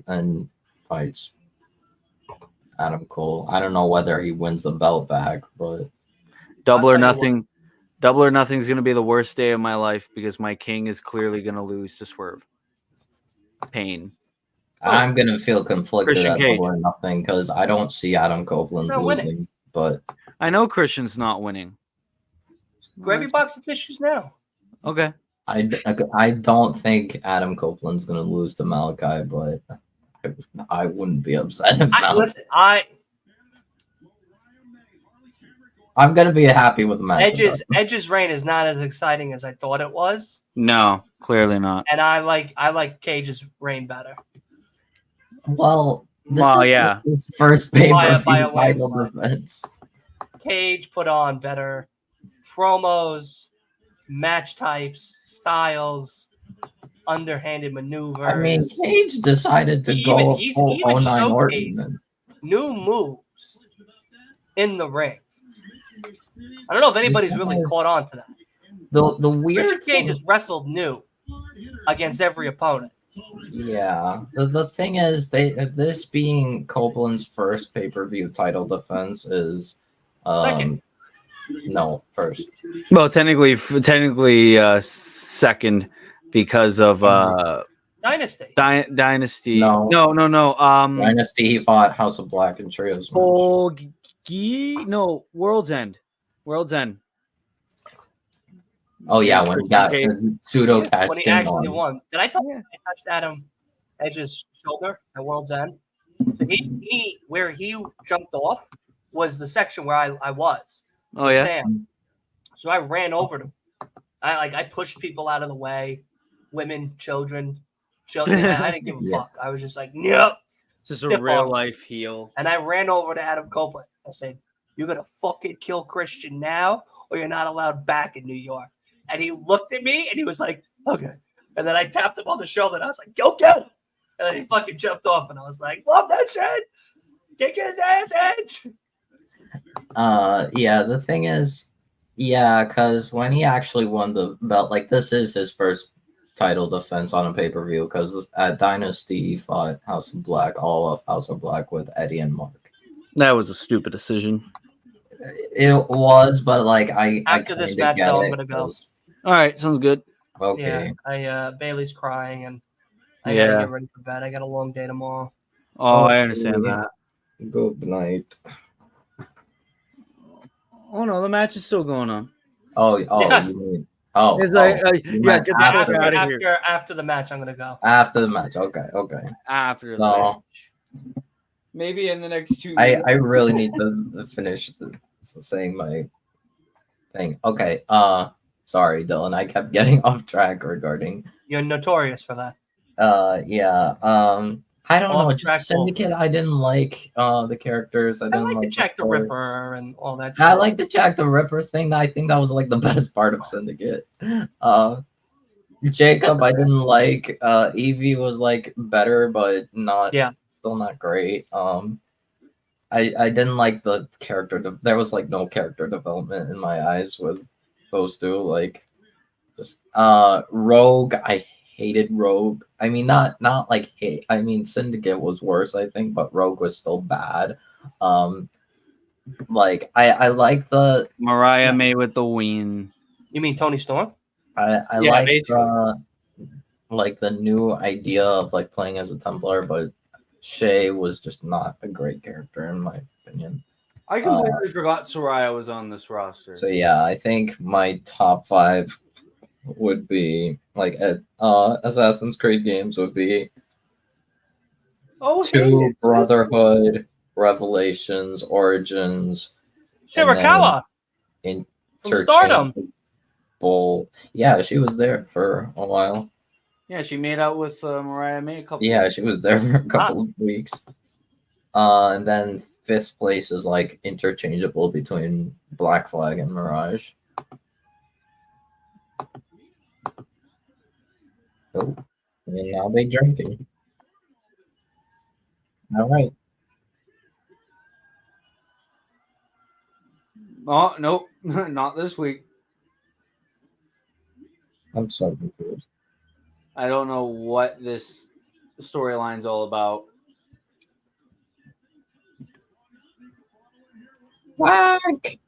and fights Adam Cole. I don't know whether he wins the belt back, but Double or Nothing. Double or Nothing is going to be the worst day of my life because my king is clearly going to lose to Swerve. Pain. I'm going to feel conflicted Christian at Cage. Double or Nothing because I don't see Adam Copeland losing. But I know Christian's not winning. Grab your box of tissues now. Okay. I don't think Adam Copeland's going to lose to Malachi, but I wouldn't be upset if I'm going to be happy with the match. Edge's reign is not as exciting as I thought it was. No, clearly not. And I like Cage's reign better. Well, his first pay-per-view title defense. Cage put on better promos, match types, styles, underhanded maneuvers. I mean, Cage decided to go full 09 Orton. New moves in the ring. I don't know if anybody's really caught on to that. The weird Christian Cage has wrestled new against every opponent. Yeah, the thing is, this being Copeland's first pay-per-view title defense is second. No, first. Well, technically, second because of Dynasty. Dynasty. No. Dynasty. He fought House of Black and Trios. World's End. World's End. Oh yeah, when he got pseudo catch. When he actually won. Did I tell you I touched Adam Edge's shoulder at World's End? So he where he jumped off, was the section where I was. Oh with yeah. Sam. So I ran over to him. I pushed people out of the way, women, children. I didn't give a Yeah. fuck. I was just like, nope. Just Stiff a real arm. life heel. And I ran over to Adam Copeland. I said, "You're gonna fucking kill Christian now, or you're not allowed back in New York." And he looked at me and he was like, "Okay." And then I tapped him on the shoulder and I was like, "Go get him!" And then he fucking jumped off and I was like, "Love that shit! Kick his ass, Edge!" Yeah, the thing is, yeah, because when he actually won the belt, like this is his first title defense on a pay-per-view, because at Dynasty he fought House of Black, all of House of Black with Eddie and Mark. That was a stupid decision. It was, but like After this match, though, I'm gonna go. All right, sounds good. Okay. Yeah, Bailey's crying and I gotta get ready for bed. I got a long day tomorrow. Oh, I understand that. Good night. Oh no, the match is still going on. Yes. You mean It's like, you yeah, meant get the fuck after, out of here. After the match, I'm gonna go. after the match. Okay. After the No. match. Maybe in the next 2 I minutes. really need to finish saying my thing. Okay. Sorry, Dylan. I kept getting off track regarding. You're notorious for that. Yeah. I don't know. Off-track Just Syndicate. I didn't like the characters. I I didn't like like to check the story. Ripper and all that. I shit. like the Jack the Ripper thing. I think that was like the best part of Syndicate. Jacob, I didn't like. Evie was like better, but not. Yeah. Still not great. I didn't like the character. There was like no character development in my eyes with those two. Like, just Rogue. I hated Rogue. I mean, not like hate. I mean, Syndicate was worse, I think, but Rogue was still bad. Like I like the Mariah May with the win. You mean Tony Storm? I Yeah, like basically. like the new idea of like playing as a Templar, but Shay was just not a great character in my opinion. I completely forgot Soraya was on this roster. So yeah, I think my top 5 would be like at Assassin's Creed games would be 2 Brotherhood, Revelations, Origins, Shirakawa from Stardom. Bull. Yeah, she was there for a while. Yeah, she made out with Mariah May a couple. Yeah, she was there for a couple of weeks. And then 5th place is like interchangeable between Black Flag and Mirage. Oh, and now they drinking. All right. Oh nope, not this week. I'm so confused. I don't know what this storyline's all about. Whack!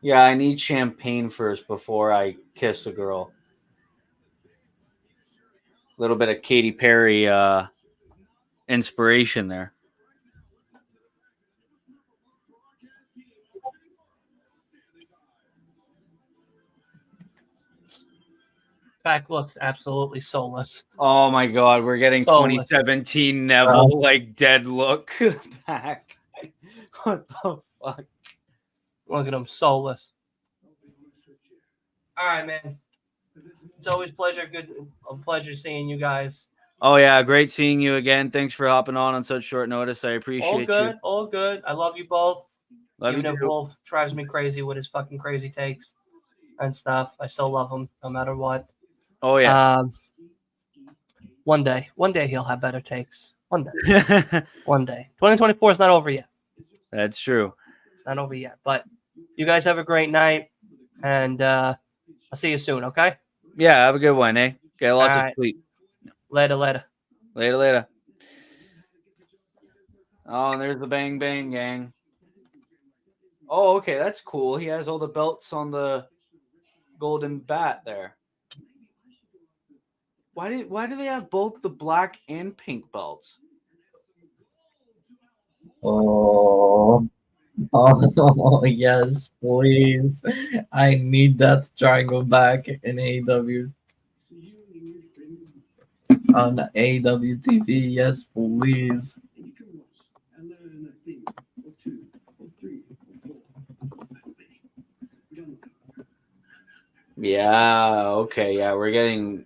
Yeah, I need champagne first before I kiss a girl. A little bit of Katy Perry inspiration there. Pac looks absolutely soulless. Oh my god, we're getting Soulless. 2017 Neville like dead look back. What the fuck? Look at him, soulless. All right, man. It's always a pleasure seeing you guys. Oh yeah, great seeing you again. Thanks for hopping on such short notice. I appreciate you. All good. I love you both. Love Even you if too. Wolf drives me crazy with his fucking crazy takes and stuff, I still love him no matter what. Oh yeah. One day he'll have better takes. One day. 2024 is not over yet. That's true. It's not over yet. But you guys have a great night, and I'll see you soon. Okay. Yeah, have a good one, eh? Get lots of right. sleep. Later. Later. Oh, and there's the Bang Bang Gang. Oh, okay, that's cool. He has all the belts on the golden bat there. Why do they have both the black and pink belts? Oh, yes, please. I need that triangle back in AEW. on AEW TV. Yes, please. Yeah, okay, yeah, we're getting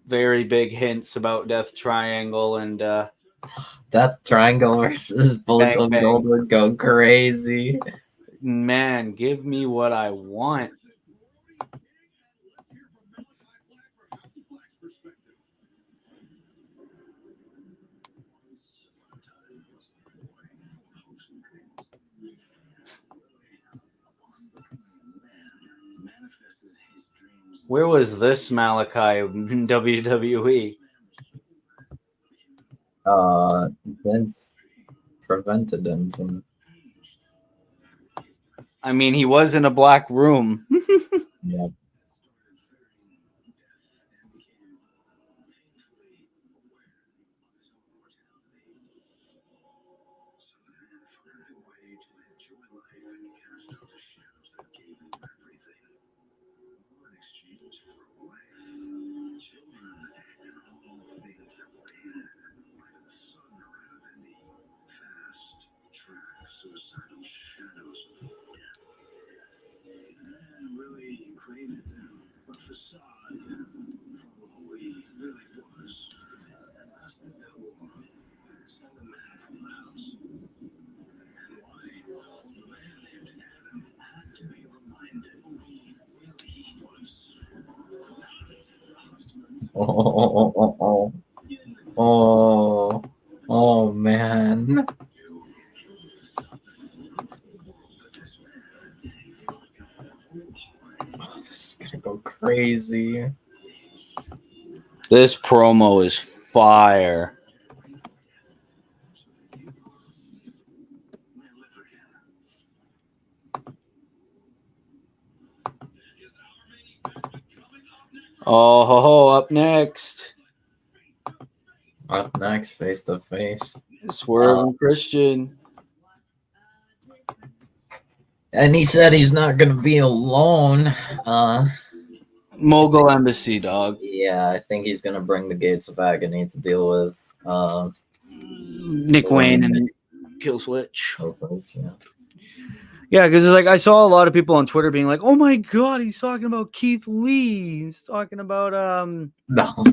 very big hints about Death Triangle and Death Triangle versus Bullet Bang Club Bang. Gold would go crazy. Man, give me what I want. Where was this Malachi in WWE? Vince prevented him from. I mean, he was in a black room. Yeah. Oh man. Oh, this is gonna go crazy. This promo is fire. Oh, up next. Up next, face to face. Swerve and Christian. And he said he's not gonna be alone. Mogul Embassy, dog. Yeah, I think he's gonna bring the Gates of Agony to deal with Nick Wayne and Kill Switch. Yeah. Yeah, because it's like I saw a lot of people on Twitter being like, "Oh my god, he's talking about Keith Lee. He's talking about No.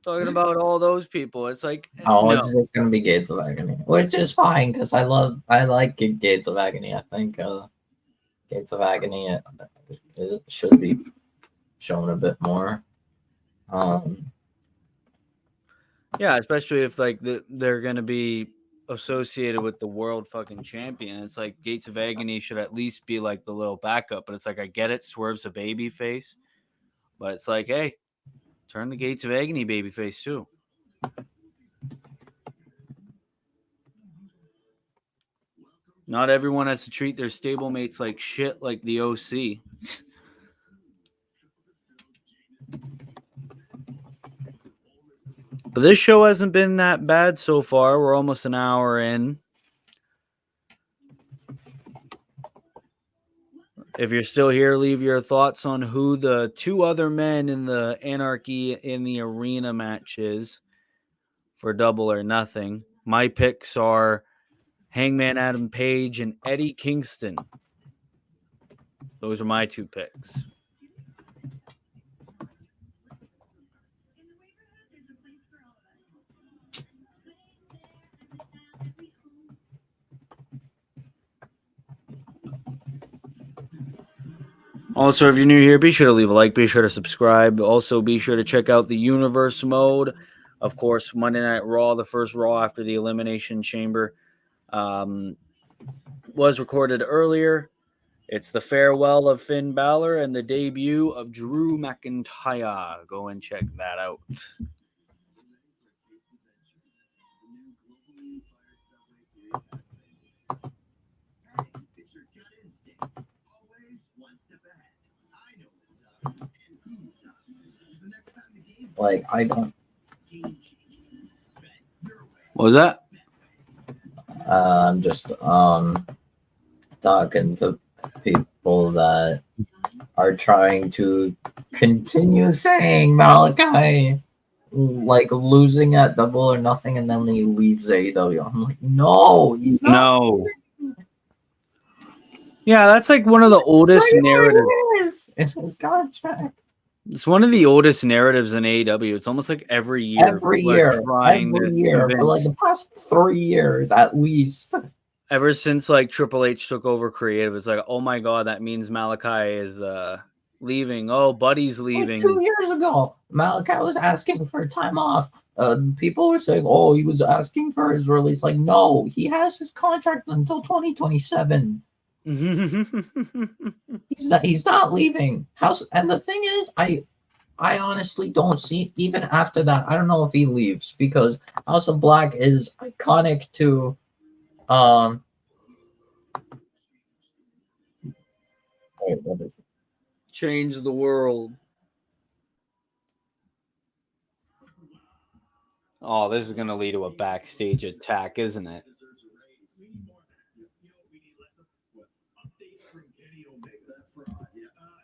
talking about all those people." It's like, Oh, no. it's just gonna be Gates of Agony, which is fine because I like Gates of Agony. I think Gates of Agony it should be shown a bit more. Yeah, especially if like they're gonna be associated with the world fucking champion. It's like Gates of Agony should at least be like the little backup. But it's like I get it, Swerve's a baby face, but it's like, hey, turn the Gates of Agony baby face too. Not everyone has to treat their stablemates like shit like the OC. But this show hasn't been that bad so far. We're almost an hour in. If you're still here, leave your thoughts on who the two other men in the Anarchy in the Arena match is for Double or Nothing. My picks are Hangman Adam Page and Eddie Kingston. Those are my two picks. Also, if you're new here, be sure to leave a like, be sure to subscribe. Also, be sure to check out the Universe mode. Of course, Monday Night Raw, the first Raw after the Elimination Chamber, was recorded earlier. It's the farewell of Finn Balor and the debut of Drew McIntyre. Go and check that out. Like I don't. What was that? I'm just talking to people that are trying to continue saying Malachi like losing at Double or Nothing, and then he leaves AEW. I'm like, no, he's not. No. Yeah, that's like one of the oldest narratives. In his contract. It's one of the oldest narratives in AEW. It's almost like every year. Every people are year. trying Every to year. For like convince- the past 3 years at least. ever since like Triple H took over creative, it's like, oh my god, that means Malachi is leaving. Oh, Buddy's Like leaving. 2 years ago, Malachi was asking for time off. People were saying, "Oh, he was asking for his release." Like, no, he has his contract until 2027. He's not leaving. And the thing is, I honestly don't see even after that. I don't know if he leaves because House of Black is iconic to wait, what is it? Change the world. Oh, this is going to lead to a backstage attack, isn't it?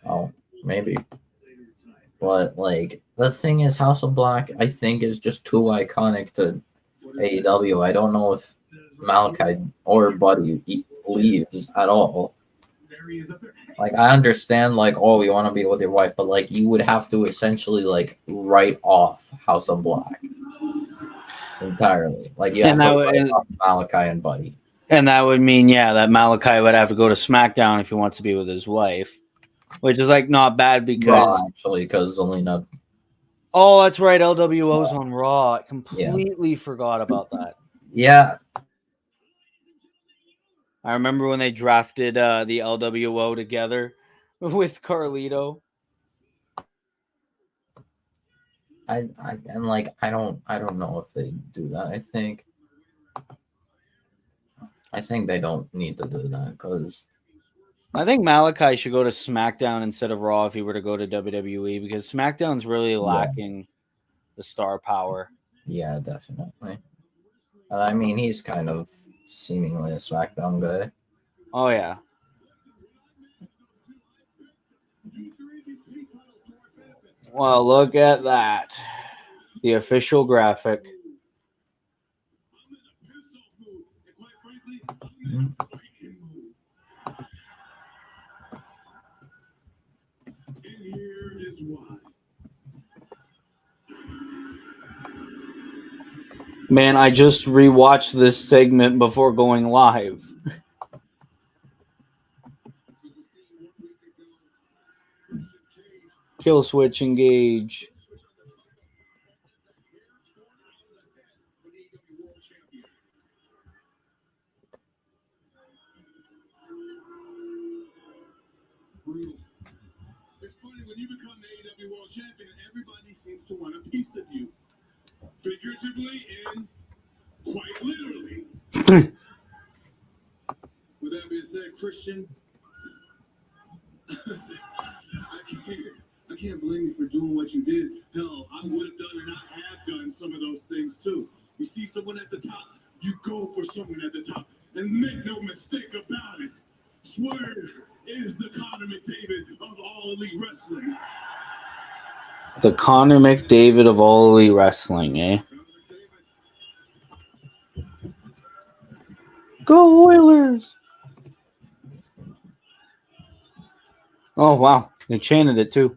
Oh, maybe. But like the thing is, House of Black, I think, is just too iconic to AEW. I don't know if Malachi or Buddy leaves at all. Like, I understand, like, oh, you want to be with your wife, but like, you would have to essentially like write off House of Black entirely. Like, you have to write off Malachi and Buddy. And that would mean, yeah, that Malachi would have to go to SmackDown if he wants to be with his wife, which is like not bad because actually, because Zelina. Oh, that's right. LWO's on Raw. I completely forgot about that. Yeah. I remember when they drafted the LWO together with Carlito. I don't know if they do that. I think they don't need to do that because I think Malachi should go to SmackDown instead of Raw if he were to go to WWE because SmackDown's really lacking the star power. Yeah, definitely. I mean, he's kind of seemingly a SmackDown guy. Oh, yeah. Well, look at that. The official graphic. Mm-hmm. Man, I just rewatched this segment before going live. Kill switch engage. It's funny when you become the AEW World Champion, everybody seems to want a piece of you. Figuratively and quite literally. With that being said, Christian, I can't blame you for doing what you did. Hell, I would have done and I have done some of those things too. You see someone at the top, you go for someone at the top. And make no mistake about it, Swerve is the Conor McDavid of all elite wrestling. The Conor McDavid of all elite wrestling, eh? Go Oilers! Oh, wow. They chanted it, too.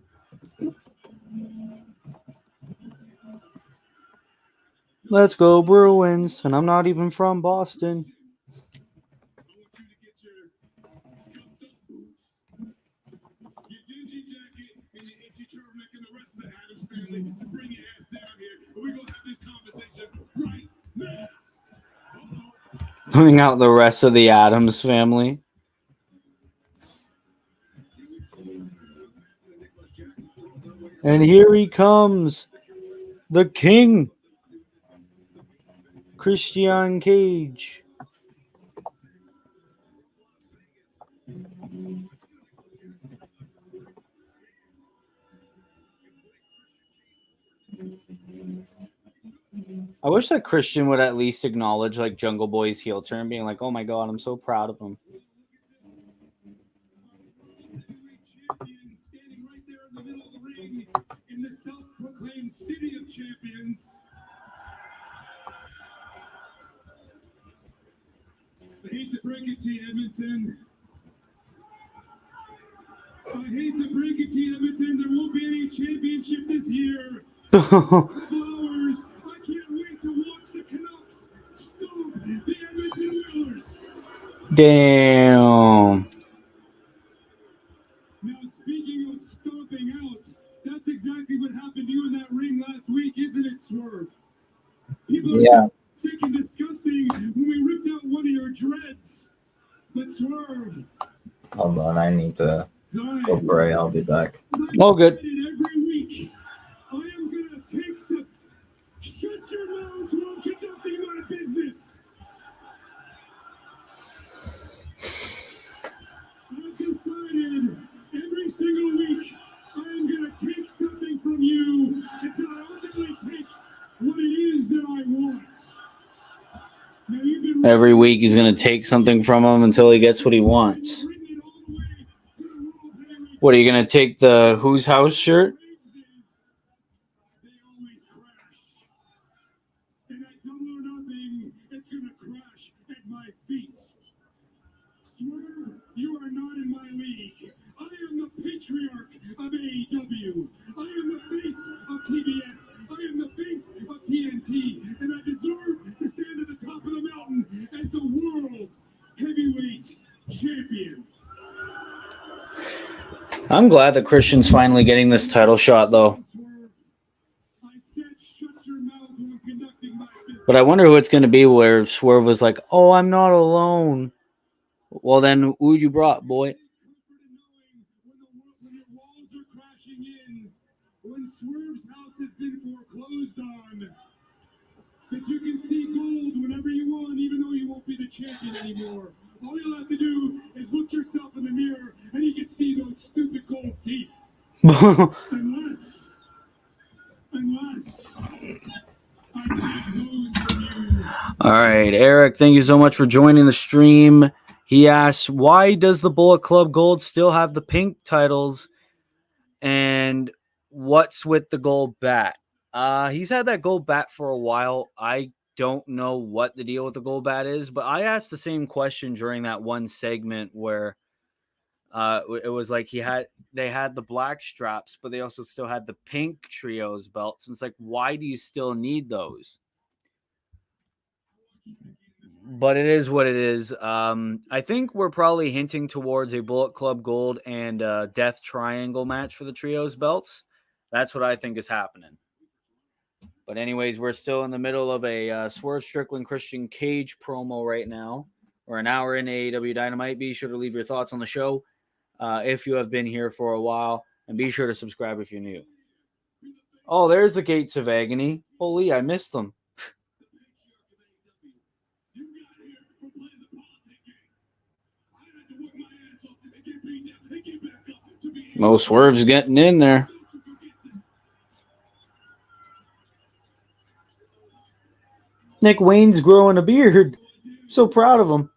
Let's go Bruins. And I'm not even from Boston. Bring out the rest of the Addams family. And here he comes. The King. Christian Cage. I wish that Christian would at least acknowledge like Jungle Boy's heel turn, being like, "Oh my god, I'm so proud of him." self-proclaimed city of champions. I hate to break it to you, Edmonton. I hate to break it to you, Edmonton. There won't be any championship this year. Flowers. I can't wait to watch the Canucks stomp the Edmonton Oilers. Damn. Now, speaking of stomping out, that's exactly what happened to you in that ring last week, isn't it, Swerve? People are Yeah. so sick and disgusting when we ripped out one of your dreads. But Swerve, Hold on, I need to go pray. I'll be back. All good. Every week, I am gonna take some. Shut your mouths while I'm conducting my business. I've decided every single week I am gonna take something from you until I ultimately take what it is that I want. Now, you've been Every week he's going to take something from him until he gets what he wants. ridden it all the way to the World Heavyweight What, are you going to take the Who's House shirt? They always crash. And at Double or Nothing, it's gonna crash at my feet. Swerve, you are not in my league. I am the patriarch of AEW. I am the face of TBS. I am the face of TNT. And I deserve to stand at the top of the mountain as the World Heavyweight Champion. I'm glad that Christian's finally getting this title shot, though. Swerve, I said shut your mouths when I'm conducting my business. But I wonder who it's going to be where Swerve was like, oh, I'm not alone. Well, then who you brought, boy? When your walls are crashing in, when Swerve's house has been foreclosed on, that you can see gold whenever you want, even though you won't be the champion anymore. All you'll have to do is look yourself in the mirror and you can see those stupid gold teeth. Unless I take those from you. All right, Eric, thank you so much for joining the stream. He asks, why does the Bullet Club Gold still have the pink titles? And what's with the gold bat? He's had that gold bat for a while. I don't know what the deal with the gold bat is, but I asked the same question during that one segment where it was like they had the black straps, but they also still had the pink trios belts. And it's like, why do you still need those? But it is what it is. I think we're probably hinting towards a Bullet Club Gold and Death Triangle match for the trios belts. That's what I think is happening. But anyways, we're still in the middle of a Swerve Strickland Christian Cage promo right now. We're an hour in AEW Dynamite. Be sure to leave your thoughts on the show if you have been here for a while. And be sure to subscribe if you're new. Oh, there's the Gates of Agony. Holy, I missed them. Mo Swerve's getting in there. Nick Wayne's growing a beard. I'm so proud of him.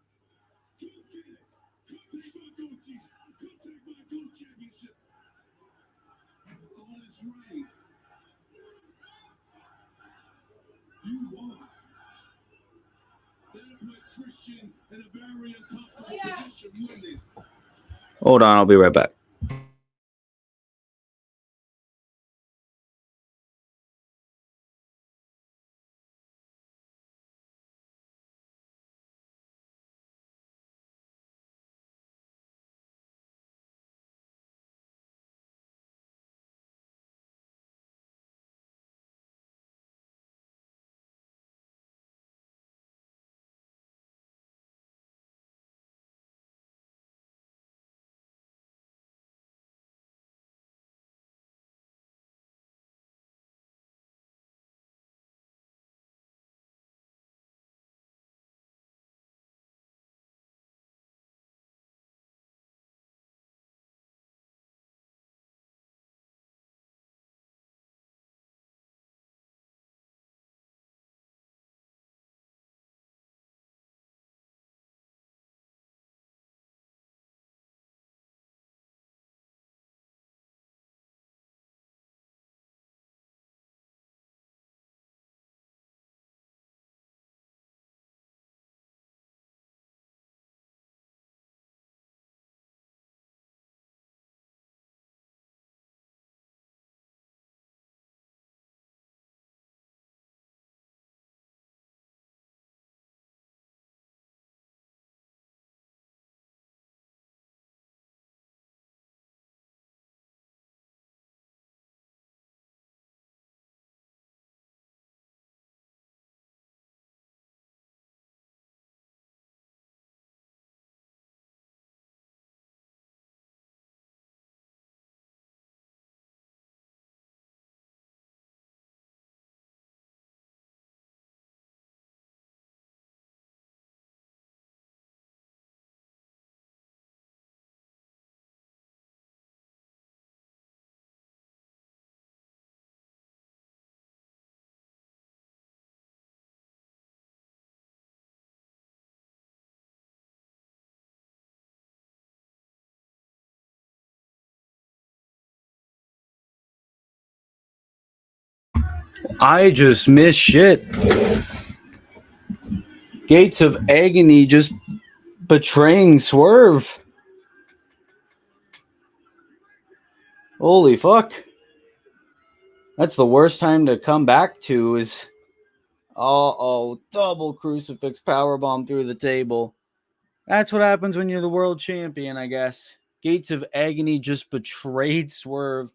Hold on, I'll be right back. I just missed shit. Gates of Agony just betraying Swerve. Holy fuck. That's the worst time to come back to is... double crucifix powerbomb through the table. That's what happens when you're the world champion, I guess. Gates of Agony just betrayed Swerve.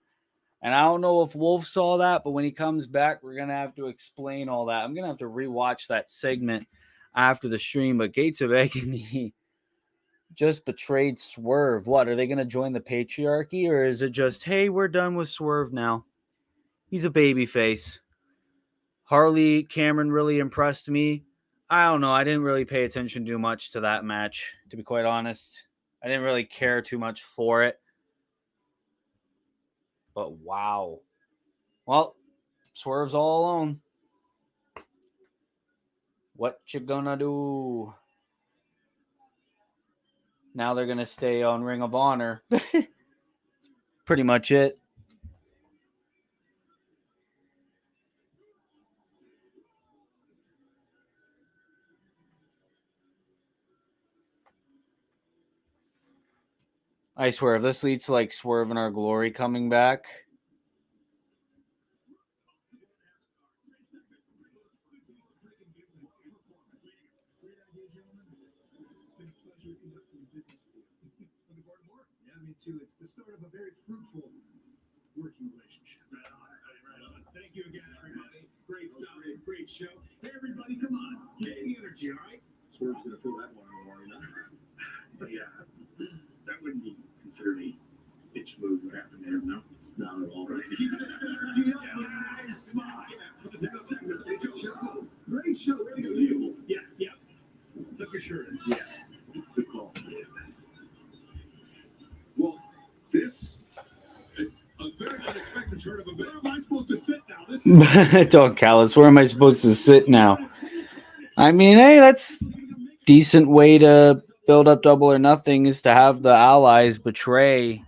And I don't know if Wolf saw that, but when he comes back, we're going to have to explain all that. I'm going to have to rewatch that segment after the stream. But Gates of Agony just betrayed Swerve. What, are they going to join the patriarchy? Or is it just, hey, we're done with Swerve now? He's a babyface. Harley Cameron really impressed me. I don't know. I didn't really pay attention too much to that match, to be quite honest. I didn't really care too much for it. But wow. Well, Swerve's all alone. What you gonna do? Now they're gonna stay on Ring of Honor. Pretty much it. I swear, if this leads to like Swerve and Our Glory coming back, it's the start of a very fruitful working relationship. Right on. Thank you again, everybody. Great stuff. Great show. Hey, everybody, come on. Get the energy, all right? Swerve's going to feel that one more, you know? Yeah. That wouldn't be considered a bitch move what happened to him, no? Not at all. Right. Keep it guys. Come on. Great show. Great show. Yeah. Took your shirt in. Yeah. Good call. Yeah. Well, this a very unexpected turn of events. Where am I supposed to sit now? This is Dog Callus, where am I supposed to sit now? I mean, hey, that's decent way to build up Double or Nothing is to have the allies betray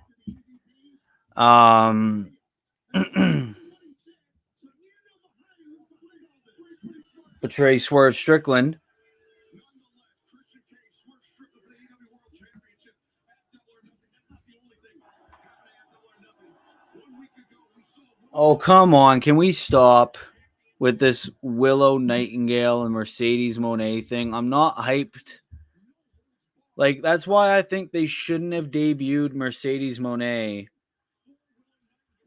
betray Swerve Strickland. Oh, come on. Can we stop with this Willow Nightingale and Mercedes Moné thing? I'm not hyped. Like, that's why I think they shouldn't have debuted Mercedes Moné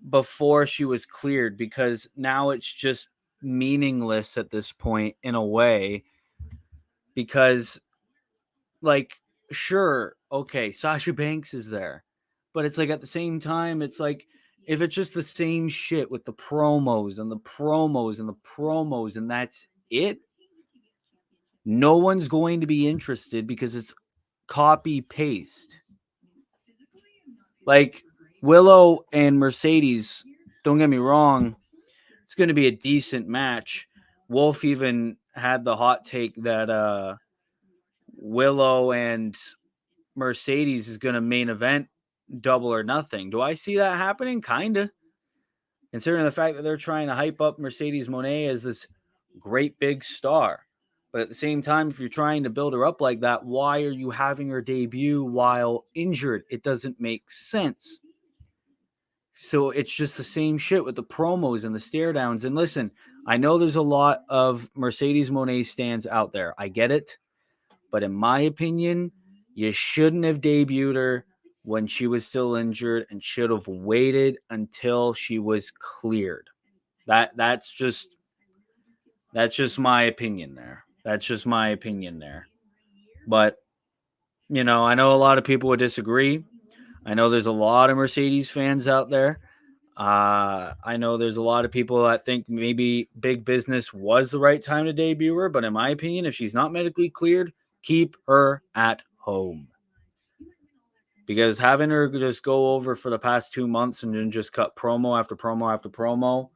before she was cleared, because now it's just meaningless at this point in a way. Because, like, sure, okay, Sasha Banks is there. But it's like at the same time, it's like, if it's just the same shit with the promos and the promos and the promos and that's it, no one's going to be interested because it's copy paste. Like Willow and Mercedes, don't get me wrong, it's going to be a decent match. Wolf even had the hot take that Willow and Mercedes is going to main event Double or Nothing. Do I see that happening? Kinda. Considering the fact that they're trying to hype up Mercedes Moné as this great big star. But at the same time, if you're trying to build her up like that, why are you having her debut while injured? It doesn't make sense. So it's just the same shit with the promos and the stare downs. And listen, I know there's a lot of Mercedes Moné stands out there. I get it. But in my opinion, you shouldn't have debuted her when she was still injured and should have waited until she was cleared. That's just my opinion there. That's just my opinion there. But, you know, I know a lot of people would disagree. I know there's a lot of Mercedes fans out there. I know there's a lot of people that think maybe Big Business was the right time to debut her. But in my opinion, if she's not medically cleared, keep her at home. Because having her just go over for the past 2 months and then just cut promo after promo after promo,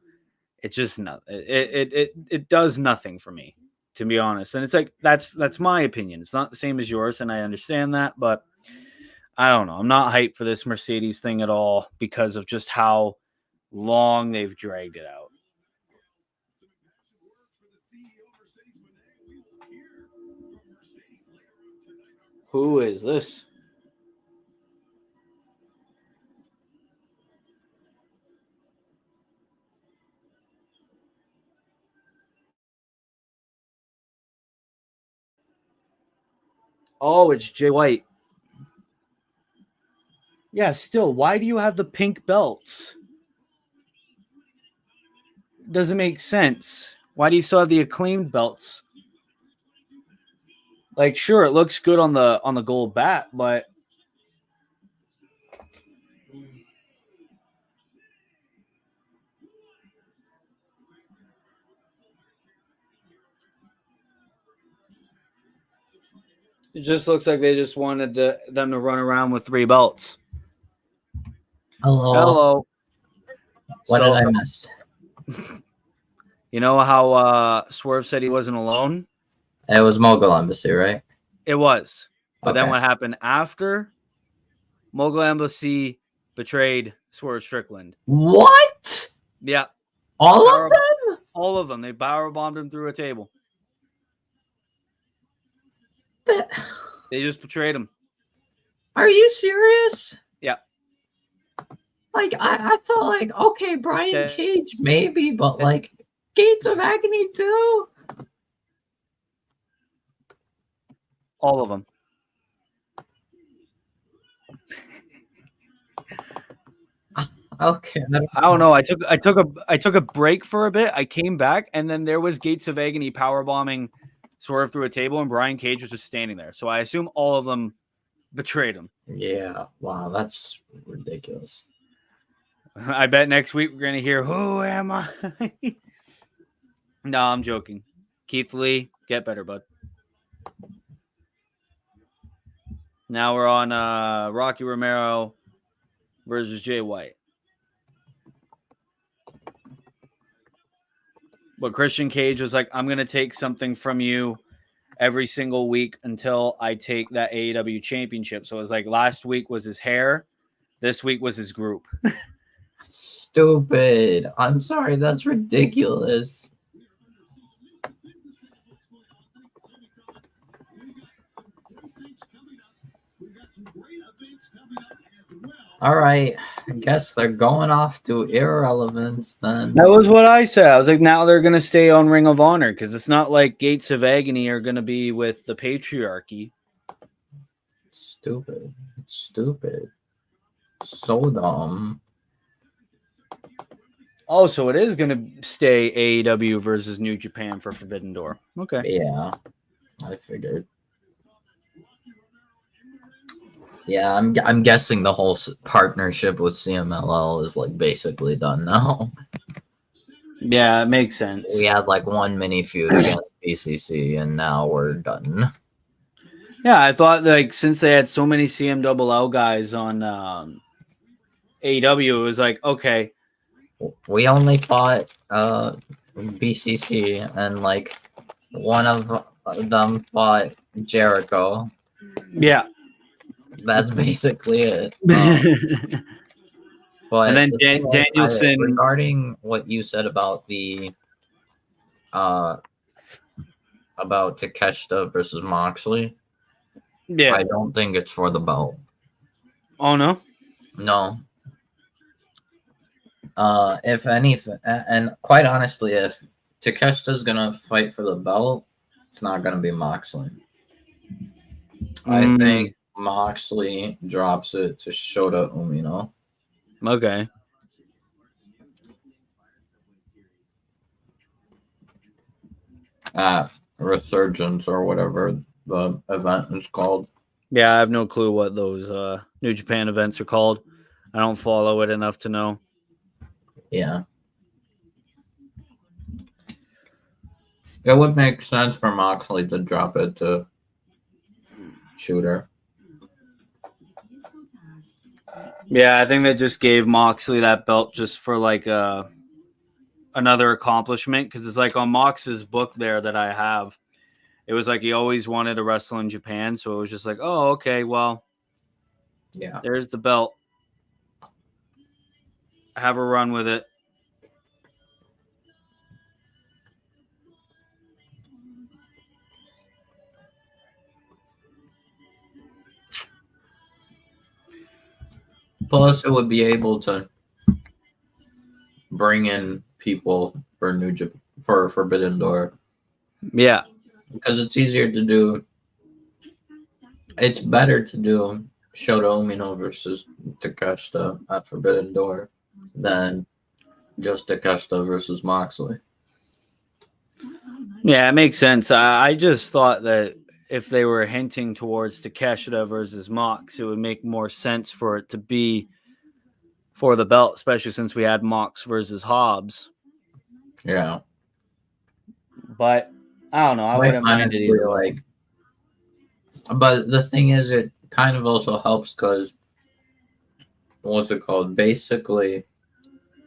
it's just not. It does nothing for me, to be honest. And it's like that's my opinion. It's not the same as yours, and I understand that, but I don't know. I'm not hyped for this Mercedes thing at all because of just how long they've dragged it out. Who is this? Oh, it's Jay White. Yeah, still, why do you have the pink belts? Doesn't make sense. Why do you still have the acclaimed belts? Like, sure, it looks good on the gold bat, but it just looks like they just wanted them to run around with 3 belts. Hello. Hello. What So, did I miss? you know how Swerve said he wasn't alone? It was Mogul Embassy, right? It was. But then Okay. what happened after? Mogul Embassy betrayed Swerve Strickland. What? Yeah. All of them? All of them. They power bombed him through a table. They just betrayed him. Are you serious? Yeah. Like, I thought, like, okay, Brian That- Cage, maybe, but, like, Gates of Agony, too? All of them. Okay. I don't know. I took a break for a bit. I came back, and then there was Gates of Agony power bombing Swerve through a table, and Brian Cage was just standing there. So I assume all of them betrayed him. Yeah. Wow, that's ridiculous. I bet next week we're gonna hear "Who am I?" No, I'm joking. Keith Lee, get better, bud. Now we're on Rocky Romero versus Jay White. But Christian Cage was like, I'm going to take something from you every single week until I take that AEW championship. So it was like last week was his hair. This week was his group. Stupid. I'm sorry, that's ridiculous. All right, I guess they're going off to irrelevance then. That was what I said. I was like, now they're going to stay on Ring of Honor because it's not like Gates of Agony are going to be with the patriarchy. Stupid. Stupid. So dumb. Oh, so it is going to stay AEW versus New Japan for Forbidden Door. Okay. Yeah, I figured. Yeah, I'm guessing the whole partnership with CMLL is like basically done now. Yeah, it makes sense. We had like one mini feud against BCC, and now we're done. Yeah, I thought like since they had so many CMLL guys on AEW, it was like, okay. We only fought BCC, and like one of them fought Jericho. Yeah. That's basically it. But and then Danielson regarding what you said about the about Takeshita versus Moxley, yeah. I don't think it's for the belt. Oh no? No. If anything, and quite honestly, if Takeshita's gonna fight for the belt, it's not gonna be Moxley. I think Moxley drops it to Shota Umino. Okay. At Resurgence or whatever the event is called. Yeah, I have no clue what those New Japan events are called. I don't follow it enough to know. Yeah. It would make sense for Moxley to drop it to Shooter. Yeah, I think they just gave Moxley that belt just for like another accomplishment because it's like on Mox's book there that I have. It was like he always wanted to wrestle in Japan, so it was just like, oh, okay, well, yeah, there's the belt. Have a run with it. Plus, it would be able to bring in people for for Forbidden Door Yeah. because it's easier to do. It's better to do Shota Umino versus Takeshita at Forbidden Door than just Takeshita versus Moxley. Yeah, it makes sense. I just thought that if they were hinting towards Takeshita versus Mox, it would make more sense for it to be for the belt, especially since we had Mox versus Hobbs. Yeah. But I don't know. I wouldn't mind it either way. But the thing is, it kind of also helps because what's it called? Basically,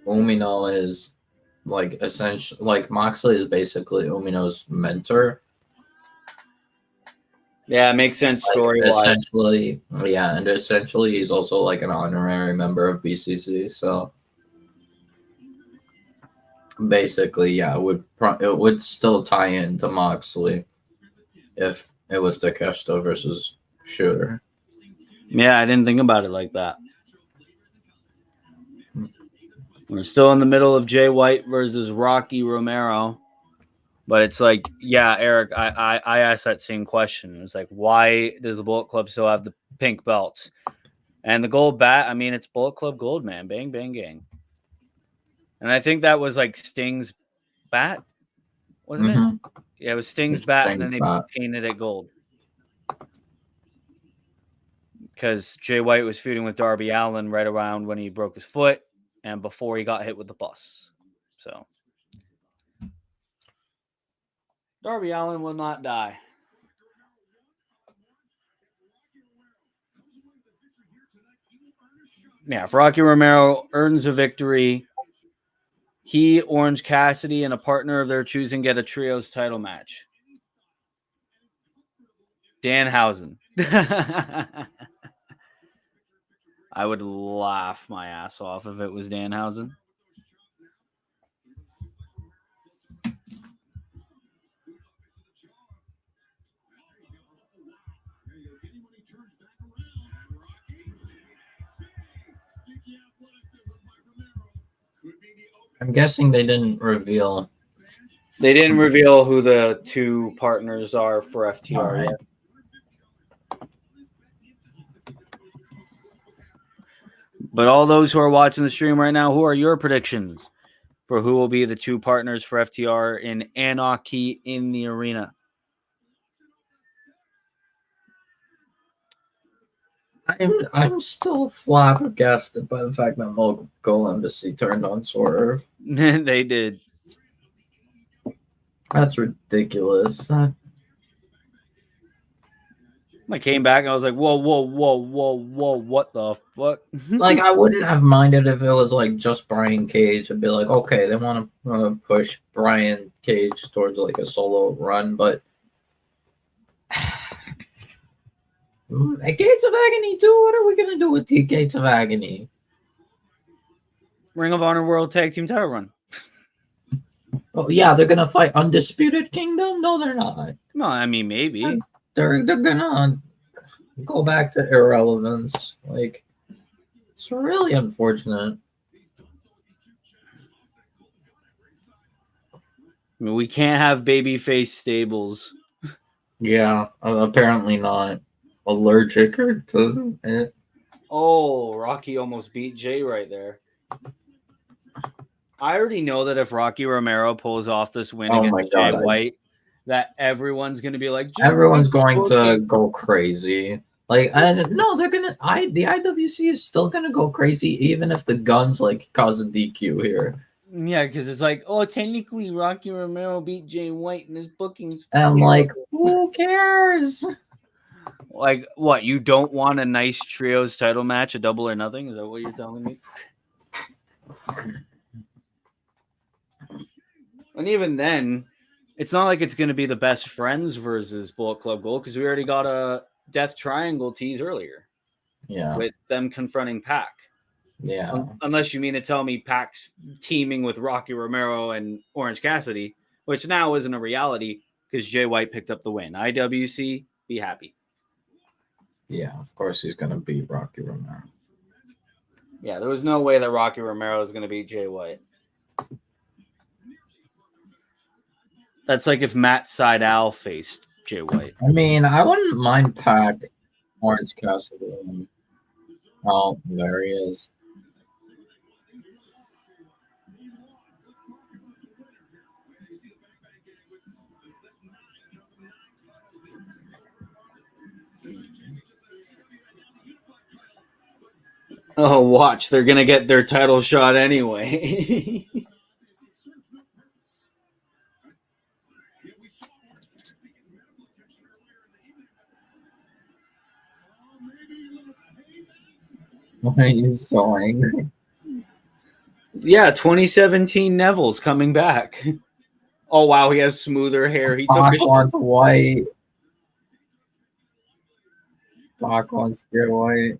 Umino is like essentially like Moxley is basically Umino's mentor. Yeah, it makes sense story wise. Essentially, yeah, and essentially he's also like an honorary member of BCC. So basically, yeah, it would still tie into Moxley if it was Takeshita versus Shooter. Yeah, I didn't think about it like that. We're still in the middle of Jay White versus Rocky Romero. But it's like, yeah, Eric, I asked that same question. It's like, why does the Bullet Club still have the pink belts? And the gold bat, I mean, it's Bullet Club gold, man. Bang, bang, gang. And I think that was like Sting's bat, wasn't it? Yeah, it was Sting's bat, and then they painted it gold. Because Jay White was feuding with Darby Allin right around when he broke his foot and before he got hit with the bus. So Darby Allin will not die. Yeah, if Rocky Romero earns a victory, he, Orange Cassidy, and a partner of their choosing get a trios title match. Danhausen. I would laugh my ass off if it was Danhausen. I'm guessing they didn't reveal. They didn't reveal who the two partners are for FTR yet. But all those who are watching the stream right now, who are your predictions for who will be the two partners for FTR in Anarchy in the Arena? I'm still flabbergasted by the fact that Mogul Embassy turned on Swerve. They did. That's ridiculous. I came back and I was like, whoa, what the fuck? Like, I wouldn't have minded if it was like just Brian Cage. I'd be like, okay, they want to push Brian Cage towards like a solo run, but Gates of Agony too. What are we gonna do with the Gates of Agony? Ring of Honor World Tag Team Title Run. Oh yeah, they're gonna fight Undisputed Kingdom. No, they're not. No, I mean maybe they're gonna go back to irrelevance. Like, it's really unfortunate. I mean, we can't have babyface stables. Yeah, apparently not. Allergic to it. Oh, Rocky almost beat Jay right there. I already know that if Rocky Romero pulls off this win against Jay White, that everyone's going to be like, everyone's going to go crazy. Like, no, they're gonna. The IWC is still gonna go crazy, even if the Guns like cause a DQ here. Yeah, because it's like, oh, technically Rocky Romero beat Jay White in his bookings. And like, who cares? Like, what? You don't want a nice trios title match, a double or nothing? Is that what you're telling me? And even then, it's not like it's going to be the best friends versus Bullet Club Gold because we already got a Death Triangle tease earlier. Yeah. With them confronting Pac. Yeah. Unless you mean to tell me Pac's teaming with Rocky Romero and Orange Cassidy, which now isn't a reality because Jay White picked up the win. IWC, be happy. Yeah, of course he's going to beat Rocky Romero. Yeah, there was no way that Rocky Romero was going to beat Jay White. That's like if Matt Sydal faced Jay White. I mean, I wouldn't mind Pac, Orange Cassidy, and oh, there he is. Oh, watch. They're going to get their title shot anyway. Why are you so angry? Yeah, 2017 Neville's coming back. Oh, wow. He has smoother hair. He took Pac a wants White. Pac wants Jay White.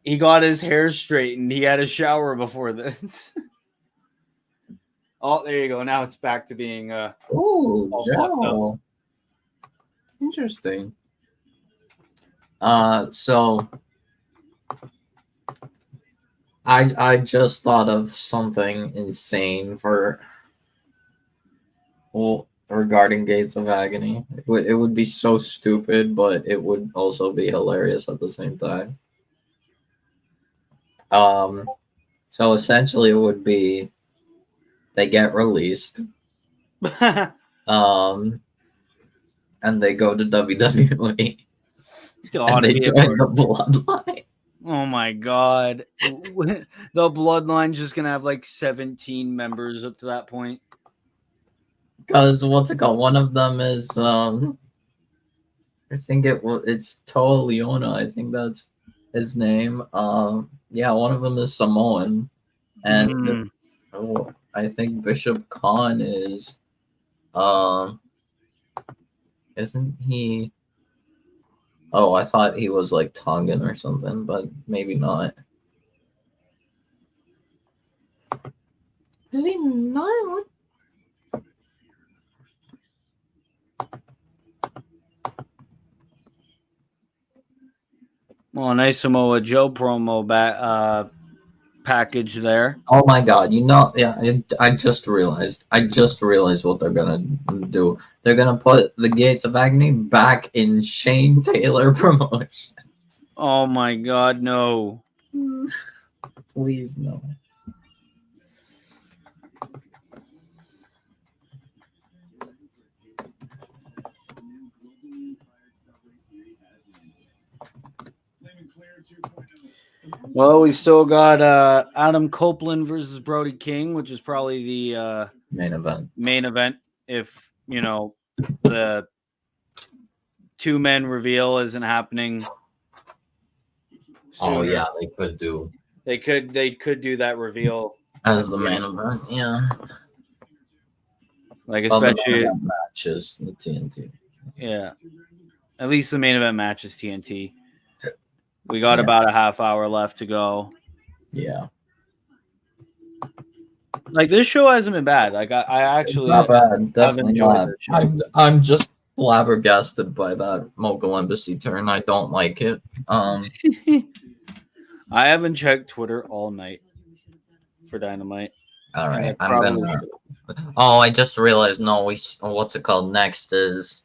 he got his hair straightened. He had a shower before this. Oh, there you go. Now it's back to being Ooh, all fucked up. Joe. Interesting. So I just thought of something insane regarding Gates of Agony. It would be so stupid, but it would also be hilarious at the same time. So essentially it would be they get released, and they go to WWE and they join the Bloodline. Oh my god. The Bloodline's just gonna have like 17 members up to that point. Because what's it called? One of them is I think it's Toa Leona. I think that's his name. Yeah, one of them is Samoan, and I think Bishop Khan is isn't he? Oh, I thought he was like Tongan or something, but maybe not. Is he not? Well, nice Samoa Joe promo package there. Oh my god, yeah, I just realized what they're gonna do. They're gonna put the Gates of Agony back in Shane Taylor promotion. Oh my god, no. Please no. Well, we still got Adam Copeland versus Brody King, which is probably the main event. If the two men reveal isn't happening sooner. Oh yeah, they could do. They could do that reveal as the main event. Yeah, like especially matches the TNT. Yeah, at least the main event match is TNT. We got about a half hour left to go. Yeah. Like this show hasn't been bad. Like I actually it's not bad. Definitely not. this show. I'm just flabbergasted by that Mogul Embassy turn. I don't like it. I haven't checked Twitter all night for Dynamite. All right, I'm gonna. Oh, I just realized. No, what's it called? Next is,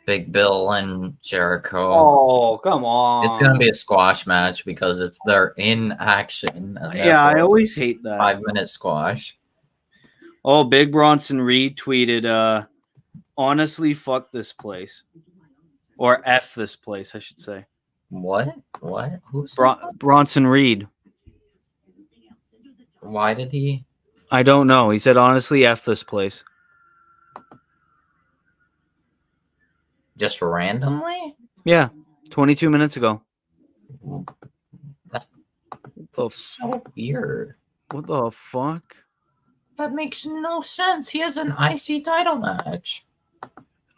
Big Bill and Jericho. Oh, come on! It's gonna be a squash match because they're in action. Yeah, I always hate that 5-minute squash. Oh, Big Bronson Reed tweeted, "Honestly, fuck this place, or f this place, I should say." What? Who's Bronson Reed? Why did he? I don't know. He said, "Honestly, f this place." Just randomly? Yeah, 22 minutes ago. That's so weird. What the fuck? That makes no sense. He has an IC title match.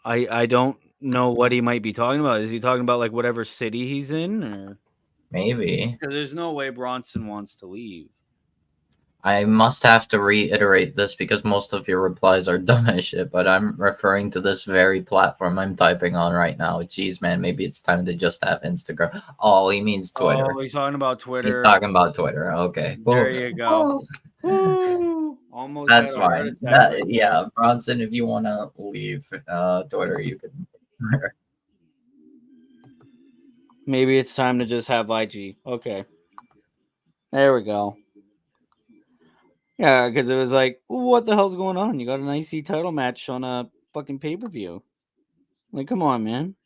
I don't know what he might be talking about. Is he talking about like whatever city he's in, or maybe? There's no way Bronson wants to leave. I must have to reiterate this because most of your replies are dumb as shit, but I'm referring to this very platform I'm typing on right now. Jeez, man, maybe it's time to just have Instagram. Oh, he means Twitter. Oh, he's talking about Twitter. He's talking about Twitter. Okay, cool. There you go. Woo! Almost That's had a heart fine. attack right Yeah, there. Bronson, if you want to leave Twitter, you can. Maybe it's time to just have IG. Okay. There we go. Yeah, because it was like, what the hell's going on? You got an IC title match on a fucking pay-per-view. Like, come on, man.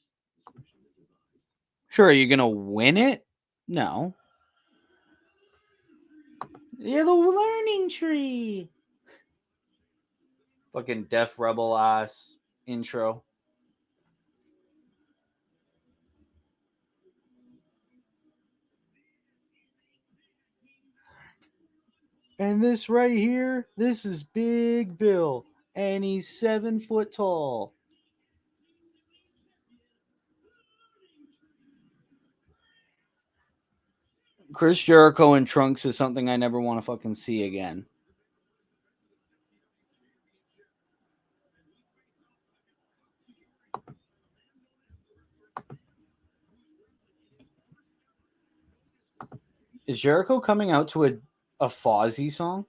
Sure, are you gonna win it? No. Yeah, the learning tree. Fucking Death Rebel ass intro. And this right here, this is Big Bill, and he's 7 foot tall. Chris Jericho in trunks is something I never want to fucking see again. Is Jericho coming out to a Fozzy song?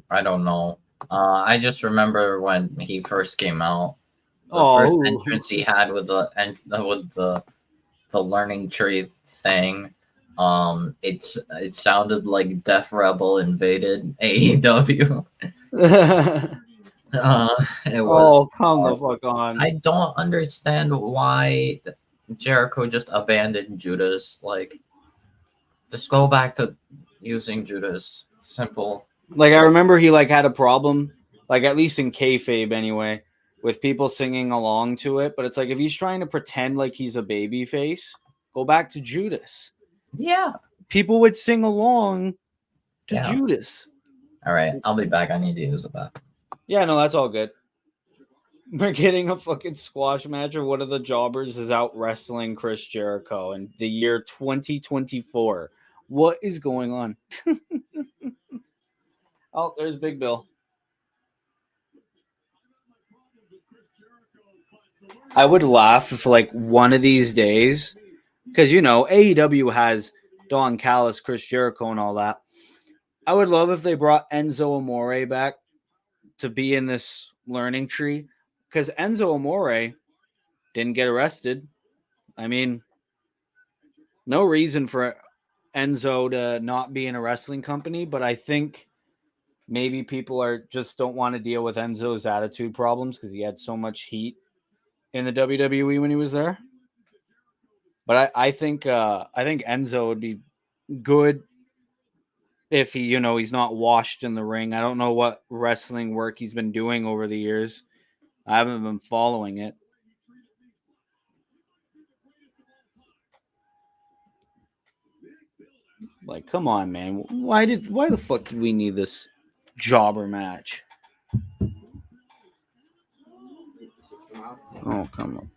I don't know. I just remember when he first came out. The first Oh, entrance he had with the learning tree thing. It sounded like Death Rebel invaded AEW. It was. oh, come the fuck on. I don't understand why Jericho just abandoned Judas. Like, just go back to using Judas. Simple. Like I remember he like had a problem, like at least in kayfabe anyway, with people singing along to it. But it's like if he's trying to pretend like he's a baby face, go back to Judas. Yeah. People would sing along to Yeah. Judas. All right, I'll be back. I need to use the bathroom. Yeah, no, that's all good. We're getting a fucking squash match, or one of the jobbers is out wrestling Chris Jericho in the year 2024. What is going on? Oh, there's Big Bill. I would laugh if, like, one of these days, because, you know, AEW has Don Callis, Chris Jericho, and all that. I would love if they brought Enzo Amore back to be in this learning tree, because Enzo Amore didn't get arrested. I mean, no reason for Enzo to not be in a wrestling company, but I think maybe people are just don't want to deal with Enzo's attitude problems because he had so much heat in the WWE when he was there. But I think Enzo would be good if he, you know, he's not washed in the ring. I don't know what wrestling work he's been doing over the years. I haven't been following it. Like, come on, man. Why the fuck did we need this jobber match? Oh, come on.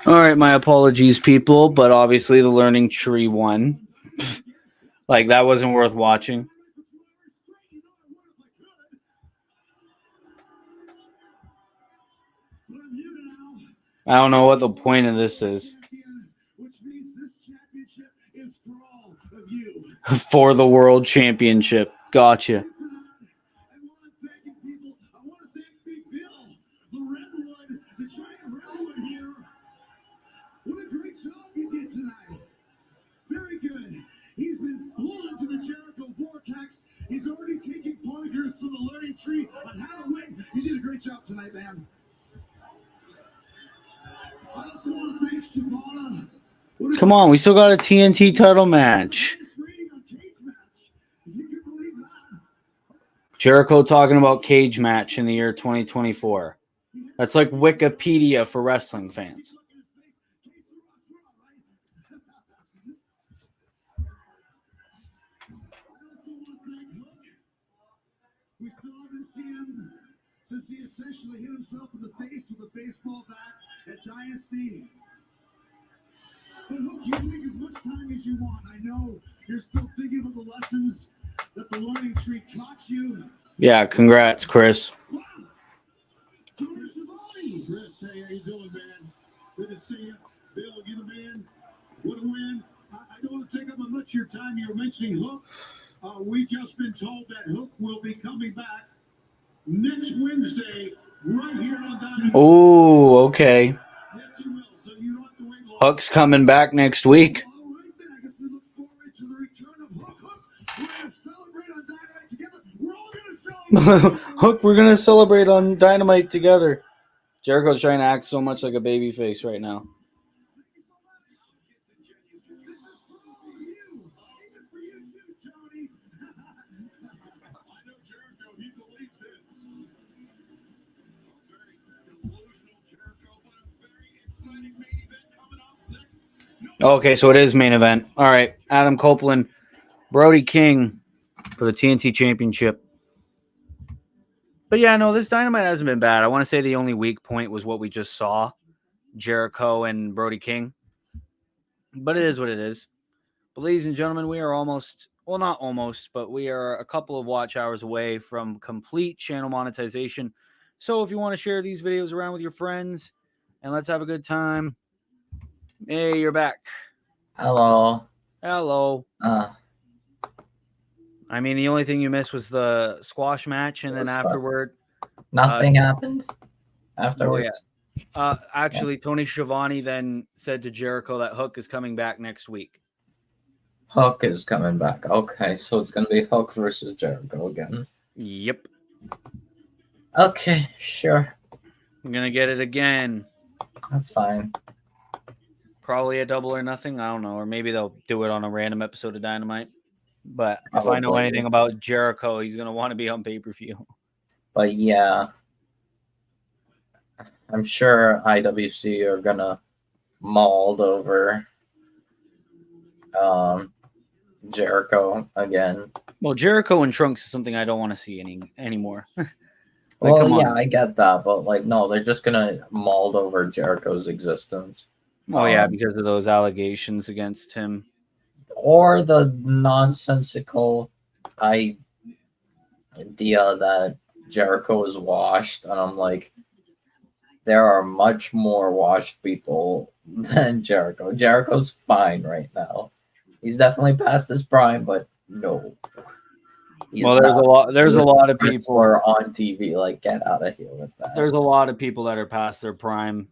All right, my apologies, people, but obviously the learning tree won. Like, that wasn't worth watching. I don't know what the point of this is. For the world championship. Gotcha. What a great job you did tonight. Very good. He's been pulled into the Jericho vortex. He's already taking pointers from the learning tree on how to win. You did a great job tonight, man. I also want to thank Shavana. Come on, we still got a TNT title match. Jericho talking about cage match in the year 2024. That's like Wikipedia for wrestling fans. We still haven't seen him since he essentially hit himself in the face with a baseball bat at Dynasty. But Hook, you take as much time as you want. I know you're still thinking about the lessons that the learning tree taught you. Yeah, congrats, Chris. Wow. Chris, hey, how you doing, man? Good to see you. Bill, you the man. What a win. I don't want to take up much of your time. You were mentioning Hook. We've just been told that Hook will be coming back next Wednesday right here on Dynamite. Oh, okay. Yes, he will. So you don't have to wait long. Hook's coming back next week. All right, then. I guess we look forward to the return of Hook. Hook, we're going to celebrate on Dynamite together. We're all going to celebrate. Hook, we're going to celebrate on Dynamite together. Jericho's trying to act so much like a baby face right now. Okay, so it is main event. All right, Adam Copeland, Brody King for the TNT Championship. But yeah, no, this Dynamite hasn't been bad. I want to say the only weak point was what we just saw, Jericho and Brody King. But it is what it is. But ladies and gentlemen, we are almost, well, not almost, but we are a couple of watch hours away from complete channel monetization. So if you want to share these videos around with your friends and let's have a good time. Hey, you're back. Hello. Hello. I mean, the only thing you missed was the squash match, and then afterward, Nothing happened afterwards. Oh, yeah. Actually, Tony Schiavone then said to Jericho that Hook is coming back next week. Hook is coming back. Okay, so it's gonna be Hook versus Jericho again. Yep. Okay, sure. I'm gonna get it again. That's fine. Probably a double or nothing. I don't know, or maybe they'll do it on a random episode of Dynamite. But if I know anything about Jericho, he's gonna want to be on pay-per-view. But yeah, I'm sure IWC are gonna mauled over Jericho again. Well, Jericho and Trunks is something I don't want to see anymore. Like, well, yeah, I get that, but like, no, they're just gonna mauled over Jericho's existence. Oh yeah, because of those allegations against him, or the nonsensical idea that Jericho is washed, and I'm like, there are much more washed people than Jericho. Jericho's fine right now. He's definitely past his prime, but no. Well, there's a lot of people are on TV. Like, get out of here with that. There's a lot of people that are past their prime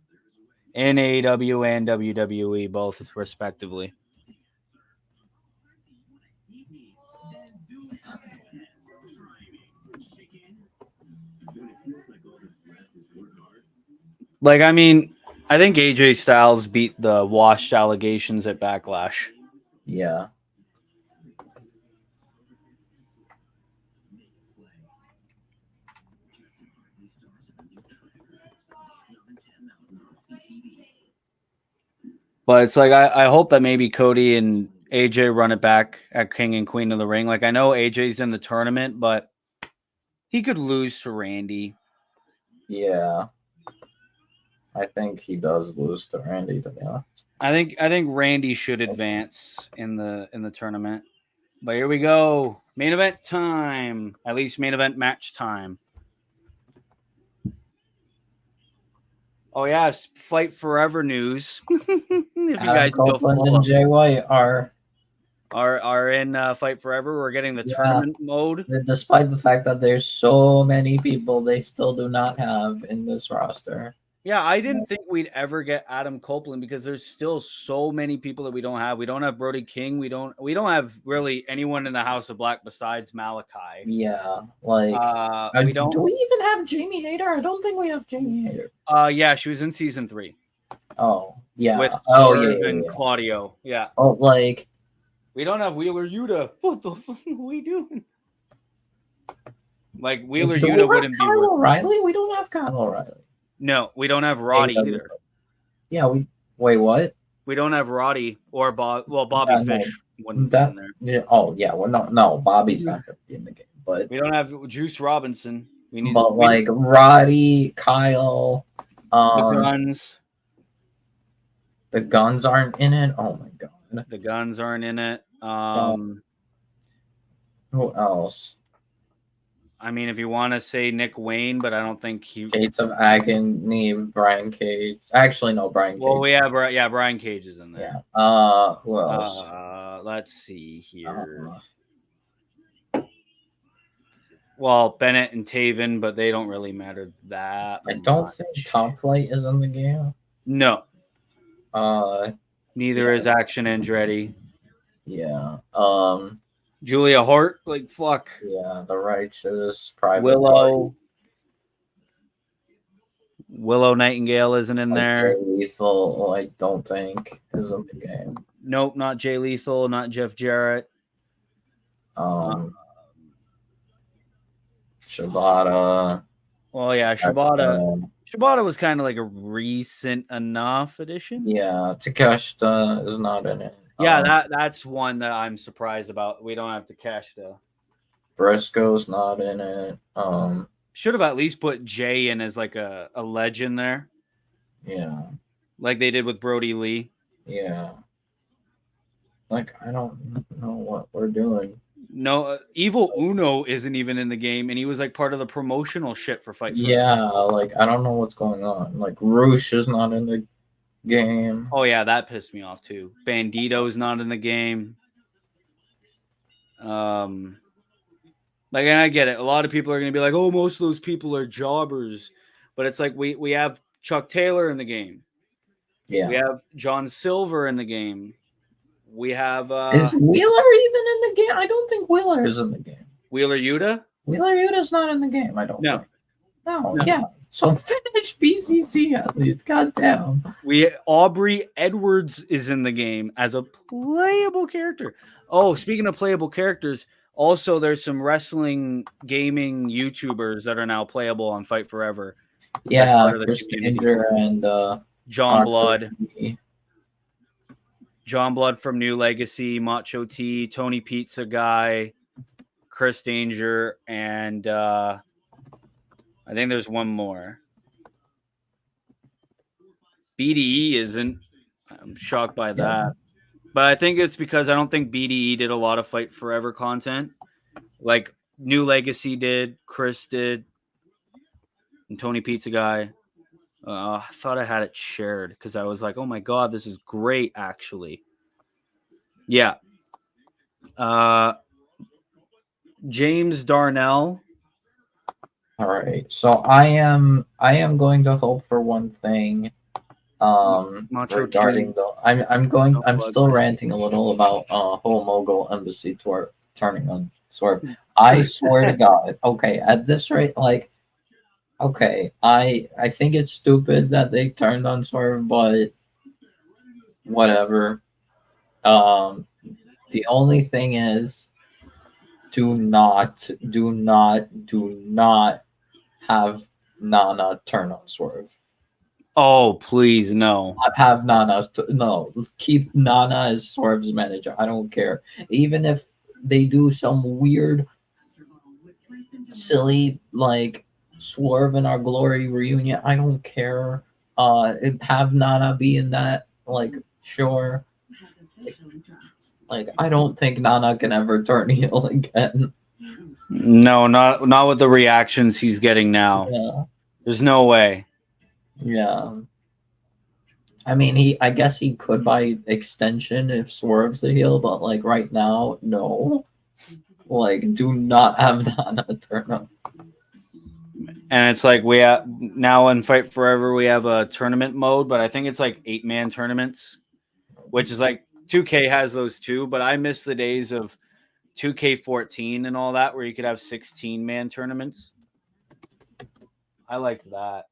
in AEW and WWE, both respectively. Like, I mean, I think AJ Styles beat the washed allegations at Backlash. Yeah. But it's like, I hope that maybe Cody and AJ run it back at King and Queen of the Ring. Like, I know AJ's in the tournament, but he could lose to Randy. Yeah. I think he does lose to Randy, to be honest. I think Randy should advance in the tournament. But here we go. Main event time. At least main event match time. Oh yes, Fight Forever news. If you guys still Copeland follow. and Jay White are in Fight Forever. We're getting the tournament mode. despite the fact that there's so many people they still do not have in this roster. Yeah, I didn't think we'd ever get Adam Copeland because there's still so many people that we don't have. We don't have Brody King. We don't have really anyone in the House of Black besides Malachi. Yeah, like we don't. Do we even have Jamie Hayter? I don't think we have Jamie Hayter. Yeah, she was in season 3. Oh, yeah. With Swerve and Claudio. Yeah. Oh, like we don't have Wheeler Yuta. What the fuck are we doing? Like Wheeler Yuta wouldn't be. Kyle O'Reilly? We don't have Kyle O'Reilly. No, we don't have Roddy either. Yeah, wait, what? We don't have Roddy or Bob. Well, Bobby Fish wouldn't be in there. Yeah, oh yeah, well no, Bobby's not gonna be in the game. But we don't have Juice Robinson. We need like Roddy, Kyle, the Guns. The Guns aren't in it. Oh my god. The Guns aren't in it. Who else? I mean, if you want to say Nick Wayne, but I don't think he. Gates of Agony, Brian Cage. Actually, no, Brian Cage. Well, we have Brian Cage is in there. Yeah. Who else? Let's see here. Well, Bennett and Taven, but they don't really matter that. I don't think Top Flight is in the game. No. Neither is Action Andretti. Yeah. Julia Hart, like fuck. Yeah, the Righteous, Private Willow. Willow Nightingale isn't in there. Jay Lethal, I don't think is in the game. Nope, not Jay Lethal, not Jeff Jarrett. Shibata. Well, yeah, Shibata. Shibata was kind of like a recent enough addition. Yeah, Takeshita is not in it. Yeah, that's one that I'm surprised about. We don't have Takeshita. Briscoe's not in it. Should have at least put Jay in as like a legend there. Yeah. Like they did with Brody Lee. Yeah. Like, I don't know what we're doing. No, Evil Uno isn't even in the game, and he was like part of the promotional shit for Fight. Yeah, like I don't know what's going on. Like Roosh is not in the game. Oh yeah, that pissed me off too. Bandito's not in the game. Like, and I get it. A lot of people are going to be like, "Oh, most of those people are jobbers," but it's like we have Chuck Taylor in the game. Yeah, we have John Silver in the game. We have is Wheeler even in the game? I don't think Wheeler is in the game. Wheeler Yuta? Wheeler Yuta's not in the game. I don't think. No. Yeah. So finish BCC at least. Goddamn. Aubrey Edwards is in the game as a playable character. Oh, speaking of playable characters, also there's some wrestling gaming YouTubers that are now playable on Fight Forever. Yeah, Chris Danger and John Blood. John Blood from New Legacy, Macho T, Tony Pizza Guy, Chris Danger, and I think there's one more. BDE isn't. I'm shocked by that. But I think it's because I don't think BDE did a lot of Fight Forever content. Like New Legacy did, Chris did, and Tony Pizza Guy. I thought I had it shared because I was like, oh my God, this is great, actually. Yeah. James Darnell. All right. So I am going to hope for one thing. Regarding I'm still ranting a little about whole mogul embassy tour turning on Swerve. I swear to God. Okay, at this rate, like, okay, I think it's stupid that they turned on Swerve, but whatever. The only thing is, do not have Nana turn on Swerve. Oh, please, no. Not have Nana. No, keep Nana as Swerve's manager. I don't care. Even if they do some weird, silly, like, Swerve in Our Glory reunion, I don't care. have Nana be in that. Like, sure. Like, I don't think Nana can ever turn heel again. No, not with the reactions he's getting now. Yeah. There's no way. Yeah. I mean, I guess he could by extension if Swerve's the heel, but like right now, no. Like, do not have Nana turn up. And it's like we have now in Fight Forever we have a tournament mode, but I think it's like 8-man tournaments, which is like 2K has those too. But I miss the days of 2K14 and all that, where you could have 16-man tournaments. I liked that.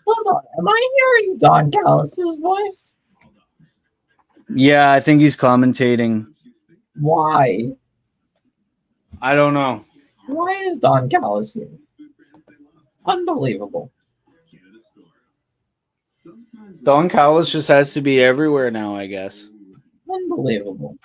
Hold on, am I hearing Don Callis' voice? Yeah, I think he's commentating. Why? I don't know. Why is Don Callis here? Unbelievable. Don Callis just has to be everywhere now, I guess. Unbelievable.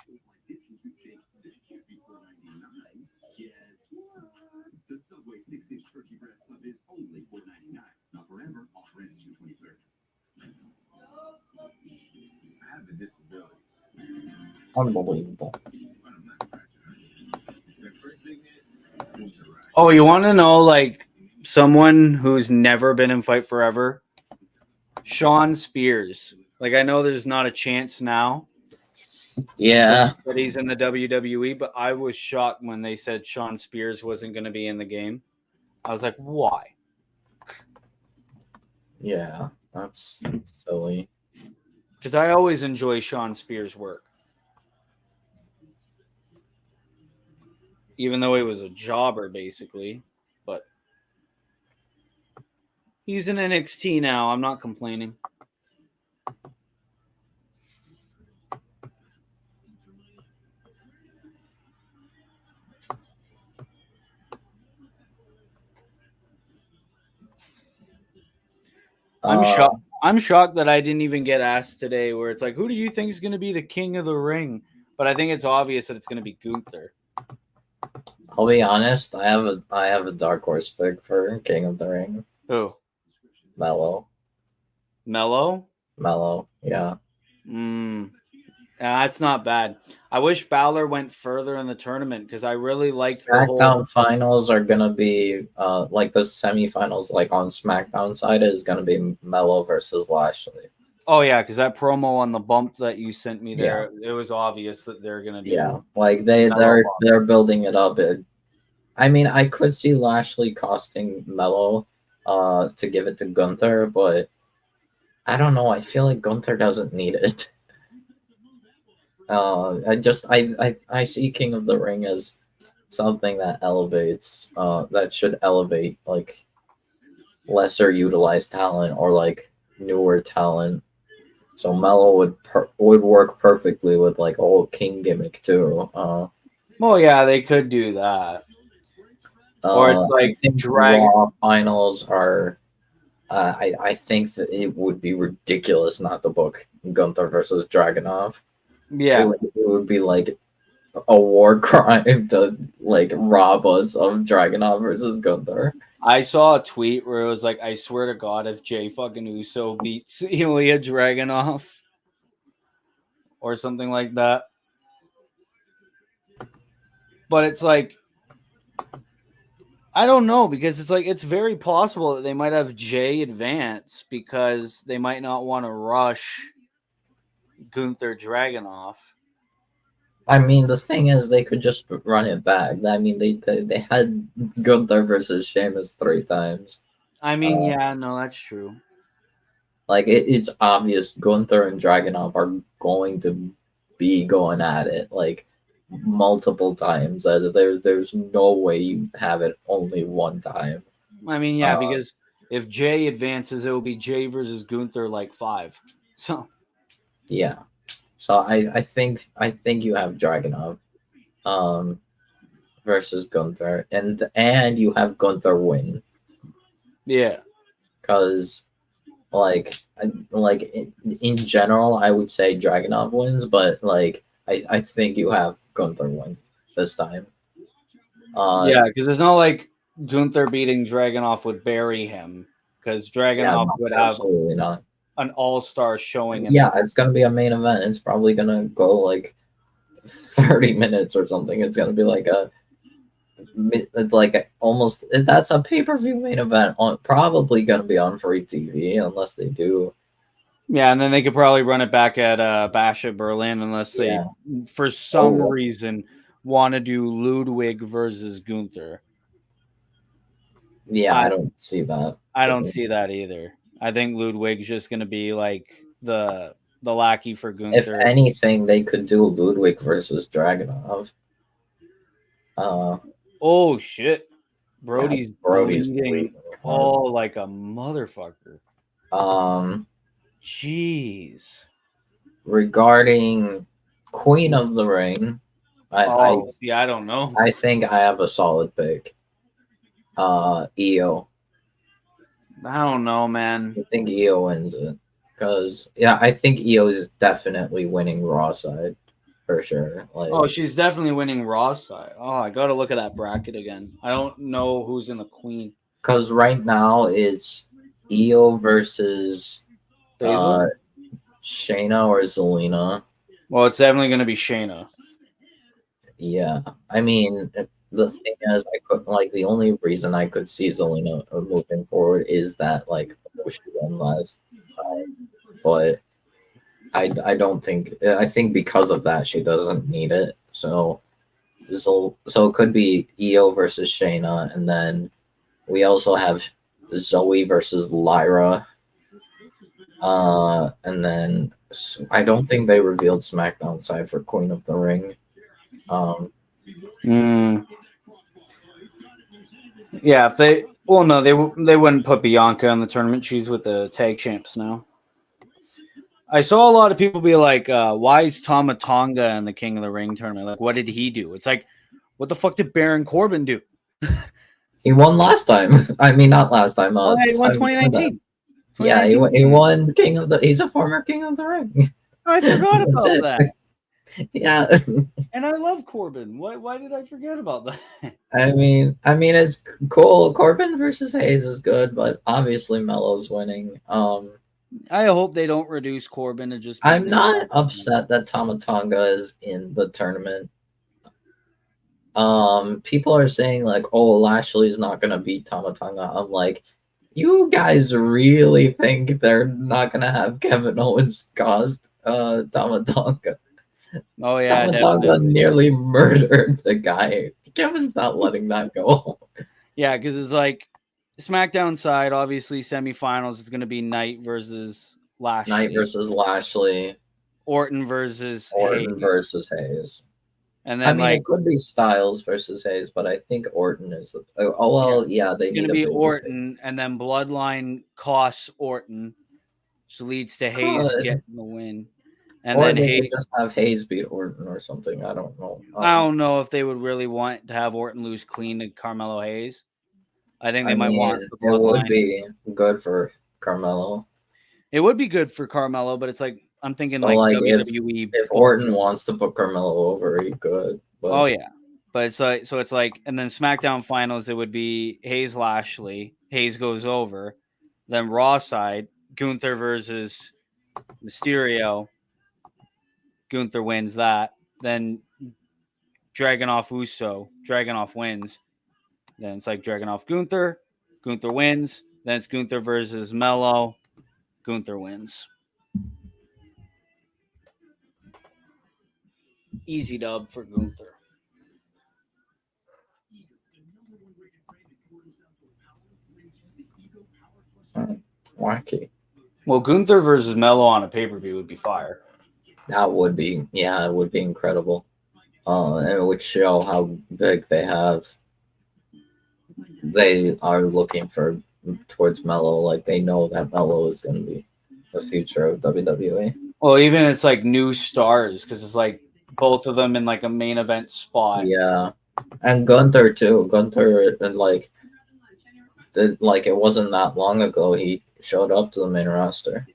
Unbelievable. Oh, you want to know like someone who's never been in Fight Forever? Sean Spears. Like, I know there's not a chance now Yeah. that he's in the WWE, but I was shocked when they said Sean Spears wasn't going to be in the game. I was like, why? Yeah, that's silly. Because I always enjoy Sean Spears' work. Even though he was a jobber, basically. But he's in NXT now. I'm not complaining. I'm shocked. I'm shocked that I didn't even get asked today where it's like, who do you think is going to be the king of the ring? But I think it's obvious that it's going to be Gunther. I'll be honest, I have a dark horse pick for King of the Ring. Who? Mello, yeah. That's not bad. I wish Balor went further in the tournament because I really liked the SmackDown finals are gonna be like the semifinals, like on SmackDown side is gonna be Mello versus Lashley. Oh yeah, because that promo on the bump that you sent me there, it was obvious that they're gonna do. Yeah, like they're building it up. I mean, I could see Lashley costing Mello to give it to Gunther, but I don't know. I feel like Gunther doesn't need it. I see King of the Ring as something that elevates, that should elevate like lesser utilized talent or like newer talent. So Mello would work perfectly with like a whole King gimmick too. Well, yeah, they could do that. Or it's like I think Raw finals are. I think that it would be ridiculous not to book Gunther versus Dragunov. Yeah, it would be like a war crime to like rob us of Dragunov versus Gunther. I saw a tweet where it was like, I swear to God, if Jay fucking Uso beats Ilya Dragunov or something like that. But it's like, I don't know, because it's like, it's very possible that they might have Jay advance because they might not want to rush Gunther Dragunov. I mean, the thing is, they could just run it back. I mean, they had Gunther versus Sheamus 3 times. I mean, yeah, no, that's true. Like, it's obvious Gunther and Dragunov are going to be going at it, like, multiple times. There's no way you have it only one time. I mean, yeah, because if Jay advances, it will be Jay versus Gunther like 5. So, yeah. So I think you have Dragunov versus Gunther, and you have Gunther win. Yeah. because in general, I would say Dragunov wins, but like I think you have Gunther win this time. Yeah, because it's not like Gunther beating Dragunov would bury him, because Dragunov no, would have absolutely not. an all-star showing. Yeah, it's gonna be a main event. It's probably gonna go like 30 minutes or something. It's gonna be like it's like almost that's a pay-per-view main event on probably gonna be on free TV unless they do. Yeah, and then they could probably run it back at Bash at Berlin unless they, for some reason, want to do Ludwig versus Gunther. Yeah, I don't see that. I don't see that either. I think Ludwig's just going to be like the lackey for Gunther. If anything, they could do Ludwig versus Dragunov. Oh shit, Brody's bleeding hard. like a motherfucker. Jeez. Regarding Queen of the Ring, I don't know. I think I have a solid pick. Aew. I don't know, man. I think Aew wins it because I think Aew is definitely winning Raw side for sure. Like, she's definitely winning Raw side. I gotta look at that bracket again. I don't know who's in the Queen. Because right now it's Aew versus Shayna or Zelina. Well, it's definitely gonna be Shayna. Yeah, I mean, the thing is, the only reason I could see Zelina moving forward is that she won last time, but I don't think I think because of that she doesn't need it. So it could be Aew versus Shayna, and then we also have Zoe versus Lyra, and then I don't think they revealed SmackDown side for Queen of the Ring. Yeah, if they they wouldn't put Bianca in the tournament. She's with the tag champs now. I saw a lot of people be like, why is Tama Tonga in the King of the Ring tournament? Like, what did he do? It's like, what the fuck did Baron Corbin do? He won last time. I mean, not last time. He won 2019. Yeah, he won King of the. He's a former King of the Ring. I forgot about that. Yeah, and I love Corbin. Why did I forget about that? I mean, it's cool. Corbin versus Hayes is good, but obviously Melo's winning. I hope they don't reduce Corbin to just. I'm not upset that Tama Tonga is in the tournament. People are saying like, "Oh, Lashley's not gonna beat Tama Tonga." I'm like, you guys really think they're not gonna have Kevin Owens cost Tama Tonga? Oh yeah, Tama Tonga nearly murdered the guy. Kevin's not letting that go. Yeah, because it's like SmackDown side, obviously semifinals is going to be Knight versus Lashley. Orton versus Hayes. And then I mean, it could be Styles versus Hayes, but I think Orton is. They need to be Orton, and then Bloodline costs Orton, which leads to Hayes getting the win. And or then they Hayes could just have Hayes beat Orton or something. I don't know. I don't know if they would really want to have Orton lose clean to Carmelo Hayes. I think they might want the Bloodline. It would be good for Carmelo. It would be good for Carmelo, but it's like I'm thinking WWE. If Orton wants to put Carmelo over, he could. But... Oh yeah, but it's like, and then SmackDown finals it would be Hayes Lashley. Hayes goes over. Then Raw side Gunther versus Mysterio. Gunther wins that. Then Dragunov Uso. Dragunov wins. Then it's like Dragunov Gunther. Gunther wins. Then it's Gunther versus Melo. Gunther wins. Easy dub for Gunther. Wacky. Well, Gunther versus Melo on a pay-per-view would be fire. That would be, it would be incredible. And it would show how big they are looking towards Melo. Like, they know that Melo is going to be the future of WWE. Well, even it's like new stars, because it's like both of them in like a main event spot. Yeah. And Gunther, too. Gunther, and like, like it wasn't that long ago he showed up to the main roster.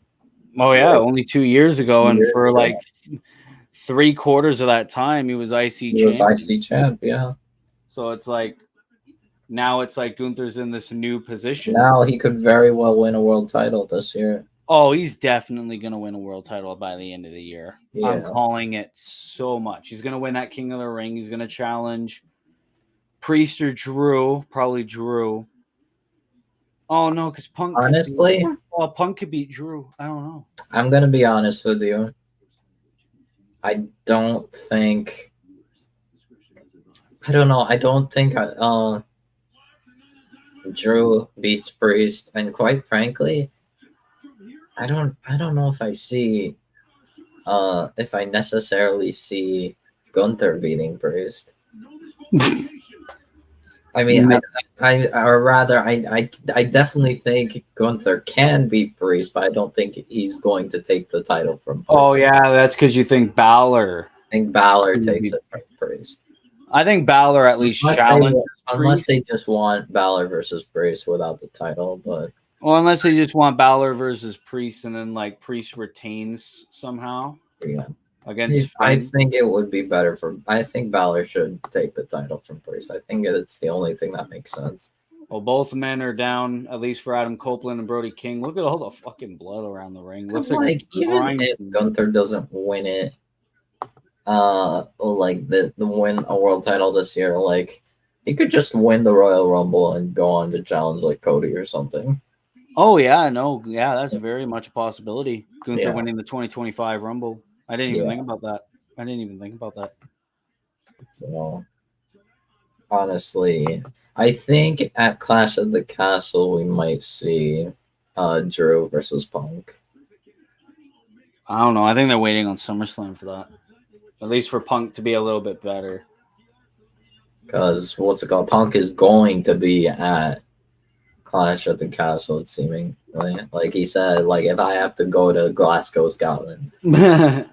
Oh yeah, only 2 years ago, and Years for ago. like 3/4 of that time, he was IC He was champion. IC champ, yeah. So it's like now it's like Gunther's in this new position. Now he could very well win a world title this year. Oh, he's definitely gonna win a world title by the end of the year. Yeah. I'm calling it so much. He's gonna win that King of the Ring. He's gonna challenge Priest or Drew, probably Drew. Oh no, because Punk. Honestly, Punk could beat Drew. I don't know. I'm gonna be honest with you. I don't think. I don't know. I don't think Drew beats Priest, and quite frankly, I don't know if I see, if I necessarily see Gunther beating Priest. I mean, I definitely think Gunther can beat Priest, but I don't think he's going to take the title from Priest. Oh yeah, that's because you think Balor. I think Balor takes it from Priest. I think Balor at least challenges unless they just want Balor versus Priest without the title, but well, unless they just want Balor versus Priest, and then like Priest retains somehow. Yeah. Against I think it would be better for. I think Balor should take the title from Priest. I think it's the only thing that makes sense. Well, both men are down, at least for Adam Copeland and Brody King. Look at all the fucking blood around the ring. Looks like even if Gunther doesn't win it, like the win a world title this year, like he could just win the Royal Rumble and go on to challenge like Cody or something. Oh yeah, no, yeah, that's very much a possibility. Gunther winning the 2025 Rumble. I didn't even think about that. So honestly, I think at Clash of the Castle we might see Drew versus Punk. I don't know. I think they're waiting on SummerSlam for that. At least for Punk to be a little bit better. Because what's it called? Punk is going to be at Clash at the Castle, it's seeming. Like he said, like if I have to go to Glasgow, Scotland, I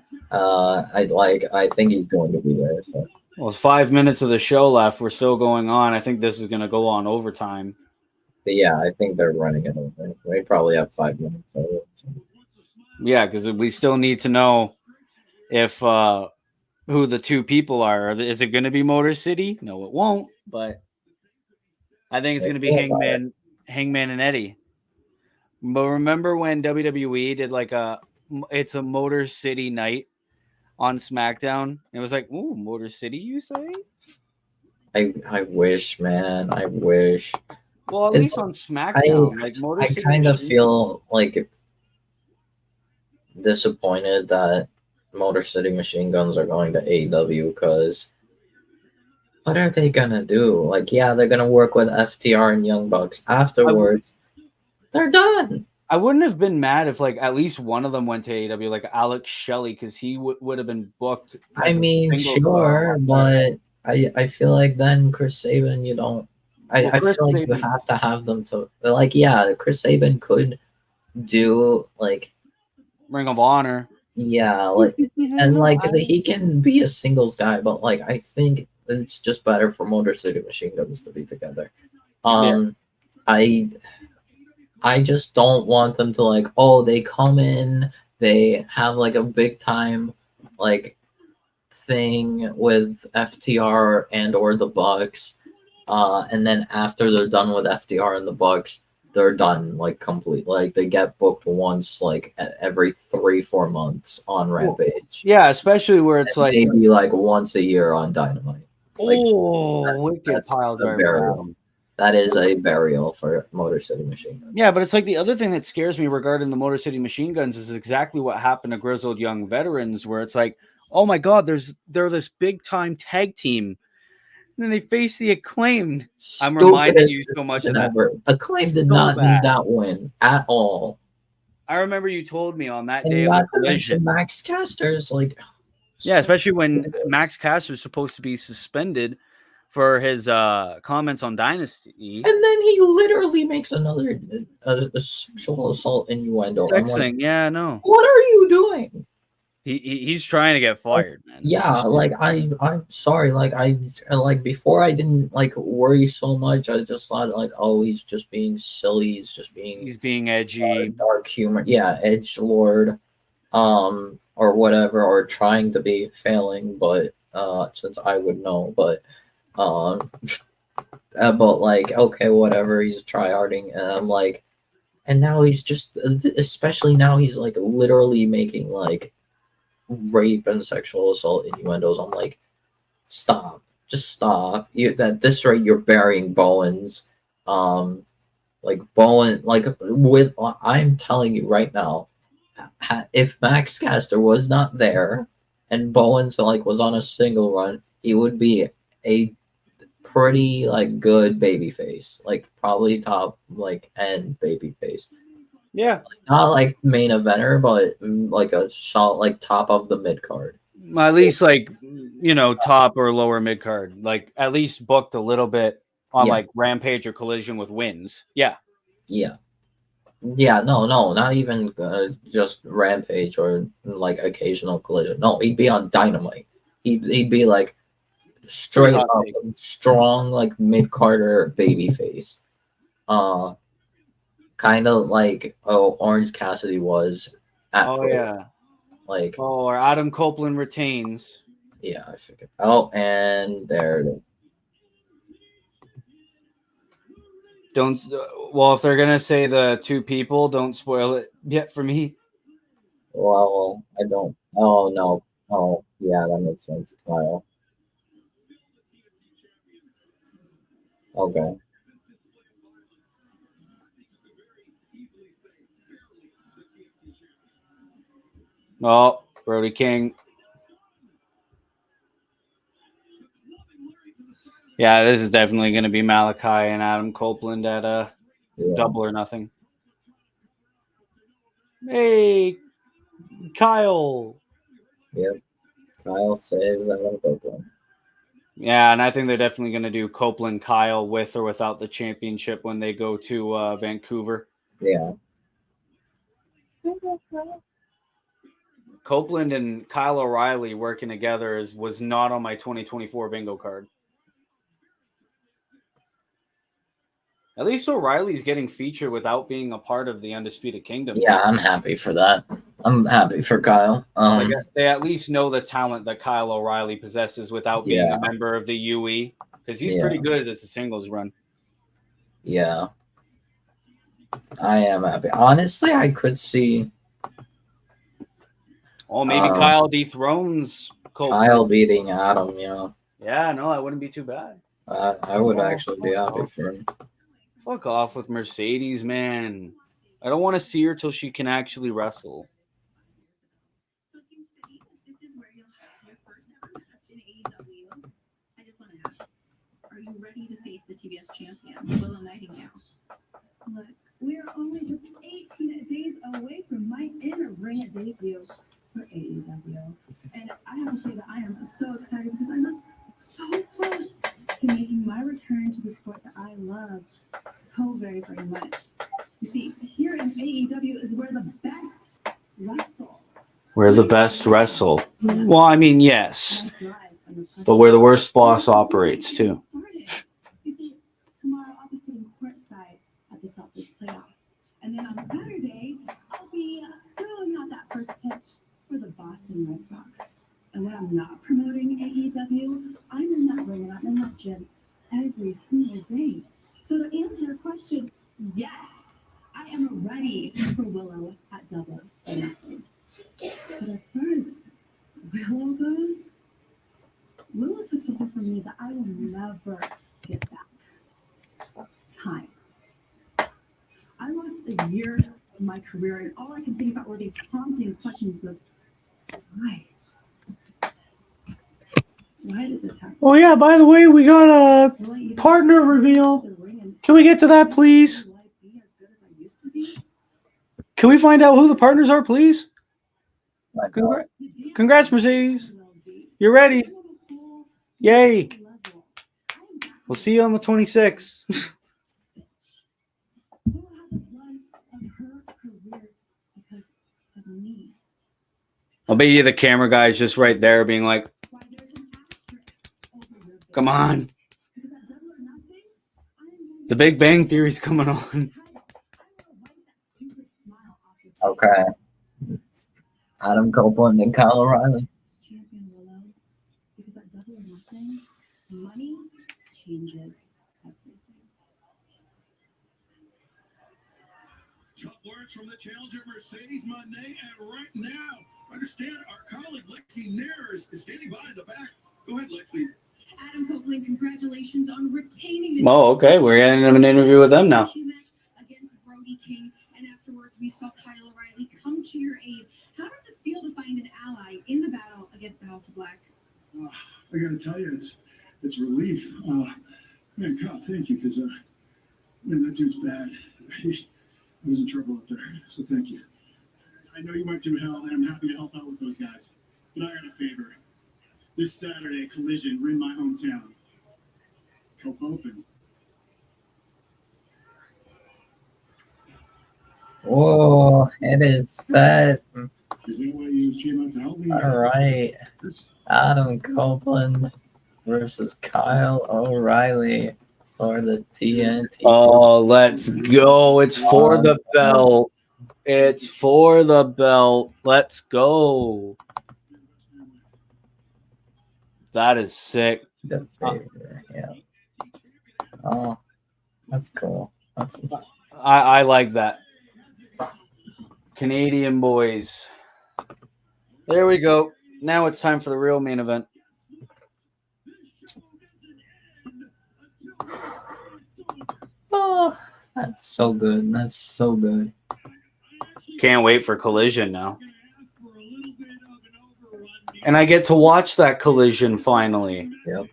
think he's going to be there. So. Well, 5 minutes of the show left. We're still going on. I think this is going to go on overtime. But yeah, I think they're running it over. They probably have 5 minutes over. So. Yeah, because we still need to know if who the two people are. Is it going to be Motor City? No, it won't. But I think it's going to be Hangman and Eddie. But remember when WWE did like it's a Motor City night on SmackDown? It was like, ooh, Motor City, you say? I wish, man. I wish. Well, at least on SmackDown, like Motor City. I kind of feel like disappointed that Motor City Machine Guns are going to AEW because what are they gonna do? Like, yeah, they're gonna work with FTR and Young Bucks afterwards. They're done. I wouldn't have been mad if like at least one of them went to AEW, like Alex Shelley, because he would have been booked. I mean, sure, but I feel like then Chris Sabin, you don't. I feel like you have to have them to like. Yeah, Chris Sabin could do like Ring of Honor. Yeah, like and like he can be a singles guy, but like I think it's just better for Motor City Machine Guns to be together. I just don't want them to like, oh, they come in, they have like a big time like thing with FTR and or the Bucks, and then after they're done with FTR and the Bucks, they're done like complete. Like they get booked once like every 3-4 months on Rampage. Yeah, especially where it's like maybe like once a year on Dynamite. Like, that's a burial. That is a burial for Motor City Machine Guns. Yeah, but it's like the other thing that scares me regarding the Motor City Machine Guns is exactly what happened to Grizzled Young Veterans, where it's like, oh my God, they're this big time tag team. And then they face the Acclaimed. I'm reminding you so much of that. Acclaimed did not need that win at all. I remember you told me on that and day of the collision. Max Caster's like, yeah, especially when Max Caster's supposed to be suspended for his comments on Dynasty. And then he literally makes another a sexual assault innuendo. Sexting, yeah, no. What are you doing? He's trying to get fired, man. Yeah, like I'm sorry, like I like before I didn't like worry so much. I just thought like, oh, he's just being silly. He's just being He's being edgy. dark humor. Yeah, edge lord, or whatever, or trying to be failing. But since I would know, um, but like okay, whatever. He's tryharding, and I'm like, and now he's just, especially now he's like literally making like rape and sexual assault innuendos. I'm like, stop, just stop. You at this rate, you're burying Bowens. Like Bowen, like with I'm telling you right now, if Max Caster was not there and Bowens like was on a single run, he would be a pretty like good babyface, like probably top like end babyface. Yeah, Not like main eventer, but like a shot like top of the mid card. at least like top or lower mid card. Like at least booked a little bit on Yeah. like Rampage or Collision with wins. Yeah. Yeah. Yeah, no, not even just Rampage or like occasional Collision. No, he'd be on Dynamite. He'd be like straight hot up take. strong like mid Carter babyface. Kind of like Orange Cassidy was at Oh first. yeah. Like Or Adam Copeland retains. yeah, I figured. Oh, and there it is. Don't. Well, if they're gonna say the two people, don't spoil it yet for me. Well, I don't. Oh no. Oh yeah, that makes sense. Kyle. Okay. Oh, Brody King. Yeah, this is definitely going to be Malachi and Adam Copeland at Yeah. Double or Nothing. Hey, Kyle. Yep. Kyle saves Adam Copeland. Yeah, and I think they're definitely going to do Copeland Kyle with or without the championship when they go to Vancouver. Yeah. Copeland and Kyle O'Reilly working together was not on my 2024 bingo card. At least O'Reilly's getting featured without being a part of the Undisputed Kingdom. Yeah, I'm happy for that. I'm happy for Kyle. They at least know the talent that Kyle O'Reilly possesses without being Yeah. a member of the UE, because he's Yeah. pretty good as a singles run. Yeah. I am happy. Honestly, I could see Oh, maybe Kyle dethrones Copeland. Kyle beating Adam, Yeah, no, that wouldn't be too bad. I would actually be happy for him. Fuck off with Mercedes, man. I don't want to see her till she can actually wrestle. So it seems fitting that this is where you'll have your first ever match in AEW. I just want to ask, are you ready to face the TBS champion, Willym Nightingale? Look, we are only just 18 days away from my in-ring debut for AEW. And I have to say that I am so excited because I'm just so close to making my return to the sport that I love so very, very much. You see, here in AEW is where the best wrestle. Where the best wrestle. Well, I mean, yes. But where the worst boss operates, too. You see, tomorrow I'll be sitting courtside at the Southwest playoff. And then on Saturday, I'll be throwing out that first pitch for the Boston Red Sox. And when I'm not promoting AEW, I'm in that ring and I'm in that gym every single day. So to answer your question, yes, I am ready for Willow at Double or Nothing. But as far as Willow goes, Willow took something from me that I will never get back. Time. I lost a year of my career, and all I can think about were these haunting questions of why? Why did this happen? Oh, yeah, by the way, we got a partner reveal. Can we get to that, please? Will I be as good as I used to be? Can we find out who the partners are, please? My God. Congrats, Mercedes. You're ready. Yay. We'll see you on the 26th. Who will have the run of her career because of me? I'll bet you the camera guy's just right there being like, Why there's an asterisk over your come face. on. Because at Double or Nothing, I am going The to Big Bang Theory's coming on. title. I will wipe that stupid smile off your face. Okay. Adam Copeland and Kyle O'Reilly. Champion Willow, because at Double or Nothing, money changes everything. Tough words from the challenger Mercedes Monet, and right now, understand our colleague Lexi Nares is standing by in the back. Go ahead, Lexi. Adam Copeland, congratulations on retaining the Oh, okay. We're getting an interview with them now. match against Brody King, and afterwards we saw Kyle O'Reilly come to your aid. How does it feel to find an ally in the battle against the House of Black? I gotta tell you, it's relief. Man, Kyle, thank you, because man, that dude's bad. He was in trouble up there, so thank you. I know you went through hell, and I'm happy to help out with those guys. But I got a favor. This Saturday, Collision, we're in my hometown. Cope open. Whoa, it is set. Is that why you came out to help me? All right. Adam Copeland versus Kyle O'Reilly for the TNT. Oh, let's go. It's for the belt. It's for the belt. Let's go. That is sick. The favor, yeah. Oh, that's cool. That's I like that. Canadian boys. There we go. Now it's time for the real main event. oh, that's so good. That's so good. Can't wait for Collision now. And I get to watch that Collision finally. Yep.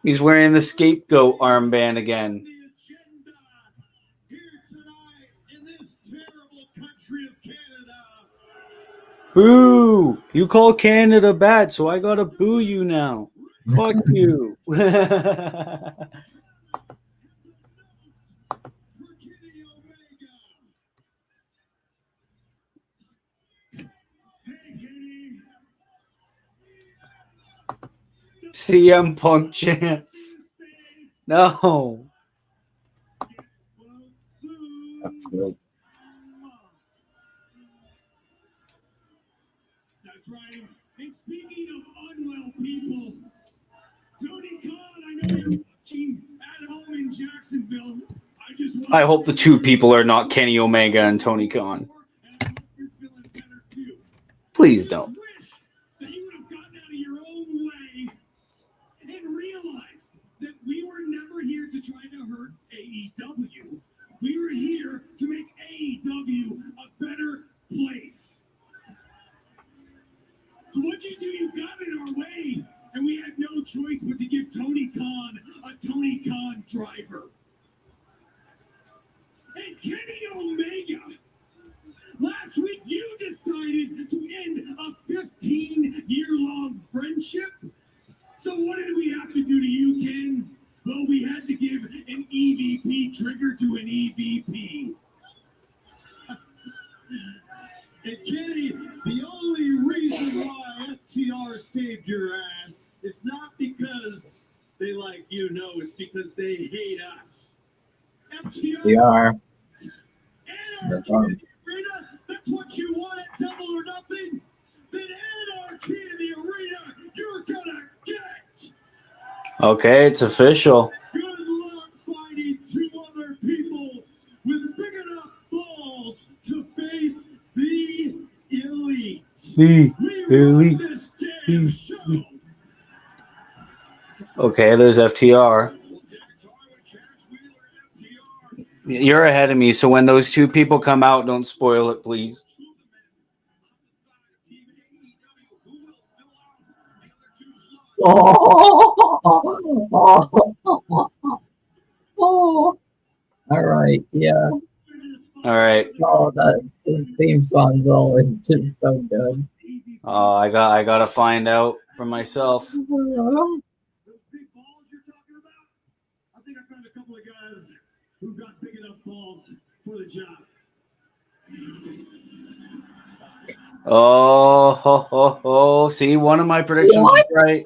He's wearing the scapegoat armband again. Boo! You call Canada bad, so I gotta boo you now. Fuck you. CM Punk chance. No. That's good. That's right. And speaking of unwell people, Tony Khan, I know you're watching at home in Jacksonville. I hope the two people are not Kenny Omega and Tony Khan. Please don't. That you would have gotten out of your own way and realized that we were never here to try to hurt AEW. We were here to make AEW a better place. So what'd you do? You got in our way, and we had no choice but to give Tony Khan a Tony Khan driver. And Kenny Omega, last week you decided to end a 15-year-long friendship. So what did we have to do to you, Ken? Well, we had to give an EVP trigger to an EVP. And Kenny, the only reason why FTR saved your ass, it's not because they like you, no, it's because they hate us. FTR. They are. Anarchy in the arena? That's what you want at Double or Nothing? Then anarchy in the arena, you're gonna get. Okay, it's official. Good luck finding two other people with big enough balls to face the elite. The We elite. run this damn show. Okay, there's FTR. You're ahead of me, so when those two people come out, don't spoil it, please. Oh. All right, yeah. All right. Oh, that his theme song's always just so good. Oh, I gotta find out for myself. Those big balls you're talking about? I think I found a couple of guys who've got big enough balls for the job. Oh. See, one of my predictions was What? right.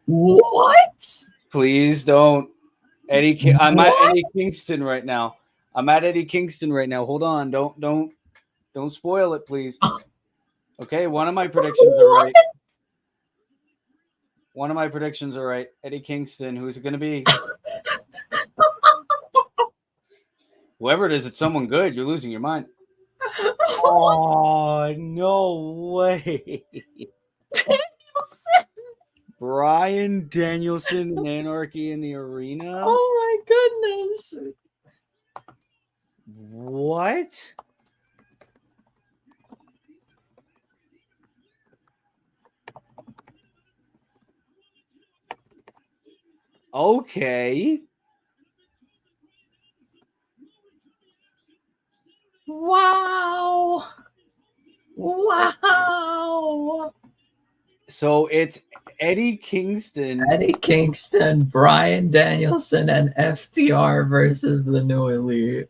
What? Please don't. I'm at What? Eddie Kingston right now. Hold on. Don't spoil it, please. Okay, one of my predictions are right. Eddie Kingston, who's it going to be? Whoever it is, it's someone good. You're losing your mind. Oh, no way. Bryan Danielson and Anarchy in the Arena? Oh my goodness. What? Okay. Wow. Wow. So it's Eddie Kingston. Eddie Kingston, Bryan Danielson, and FTR versus the New Elite.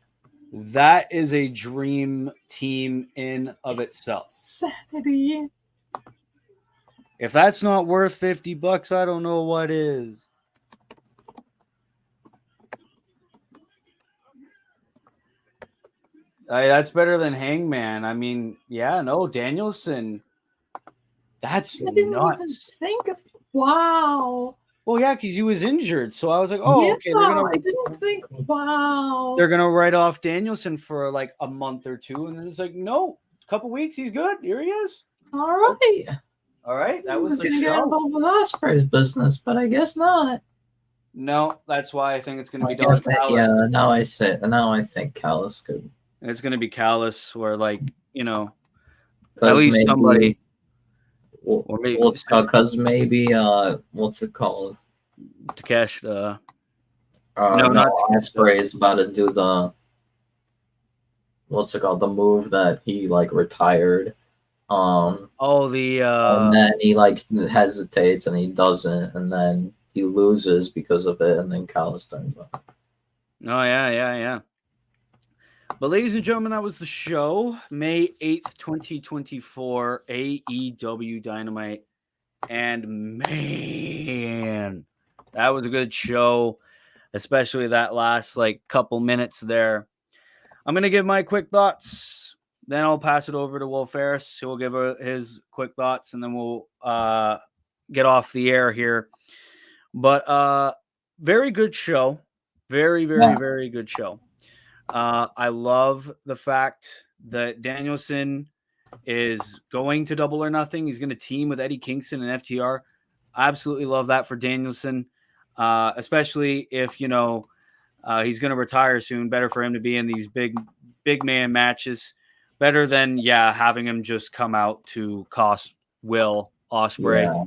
That is a dream team in of itself. Sanity. If that's not worth $50, I don't know what is. That's better than Hangman. I mean, yeah, no, Danielson. That's I didn't even nuts. think of. Wow. Well, yeah, because he was injured. So I was like, oh, Yeah, okay, I didn't think. Wow. they're gonna write off Danielson for like a month or two, and then it's like, no, a couple weeks, he's good. Here he is. All right. All right, that was the gonna get show. involved with Osprey's business, but I guess not. No, that's why I think it's gonna be I Don guess Callis. yeah, now I think Callis could. It's gonna be Callis, or like, you know, at 'Cause least maybe, somebody. Well, Or maybe because maybe what's it called? Takeshita. No, not Osprey is about to do the what's it called? The move that he like retired. Oh, the And then he like hesitates and he doesn't, and then he loses because of it, and then Callis turns up. Oh, yeah. But ladies and gentlemen, that was the show. May 8th, 2024, AEW Dynamite. And man, that was a good show, especially that last like couple minutes there. I'm going to give my quick thoughts. Then I'll pass it over to Will Ferris. He'll give his quick thoughts, and then we'll get off the air here. But very good show. Very good show. I love the fact that Danielson is going to Double or Nothing. He's going to team with Eddie Kingston and FTR. I absolutely love that for Danielson, especially if, you know, he's going to retire soon. Better for him to be in these big man matches. Better than, having him just come out to cost Will Ospreay. Yeah.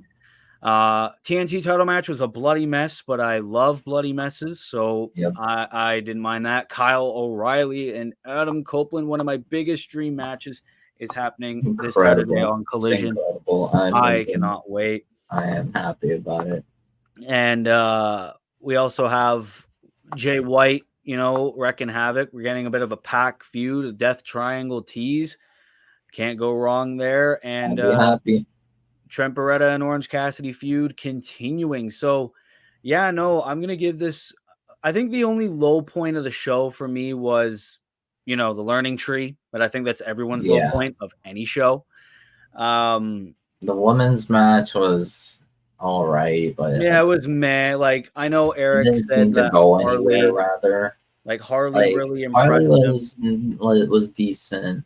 TNT title match was a bloody mess, but I love bloody messes, so Yep. I didn't mind that. Kyle O'Reilly and Adam Copeland, one of my biggest dream matches, is happening this Saturday on Collision. It's incredible. I cannot wait. I am happy about it. And we also have Jay White, you know, wrecking havoc. We're getting a bit of a pack feud, a Death Triangle tease. Can't go wrong there. And I'll be happy. Trent Beretta and Orange Cassidy feud continuing. So, I'm going to give this. I think the only low point of the show for me was, you know, the learning tree, but I think that's everyone's low point of any show. The women's match was all right, but it was meh. Like, I know Eric said that go anywhere, rather. Like Harley really impressed Harley was decent.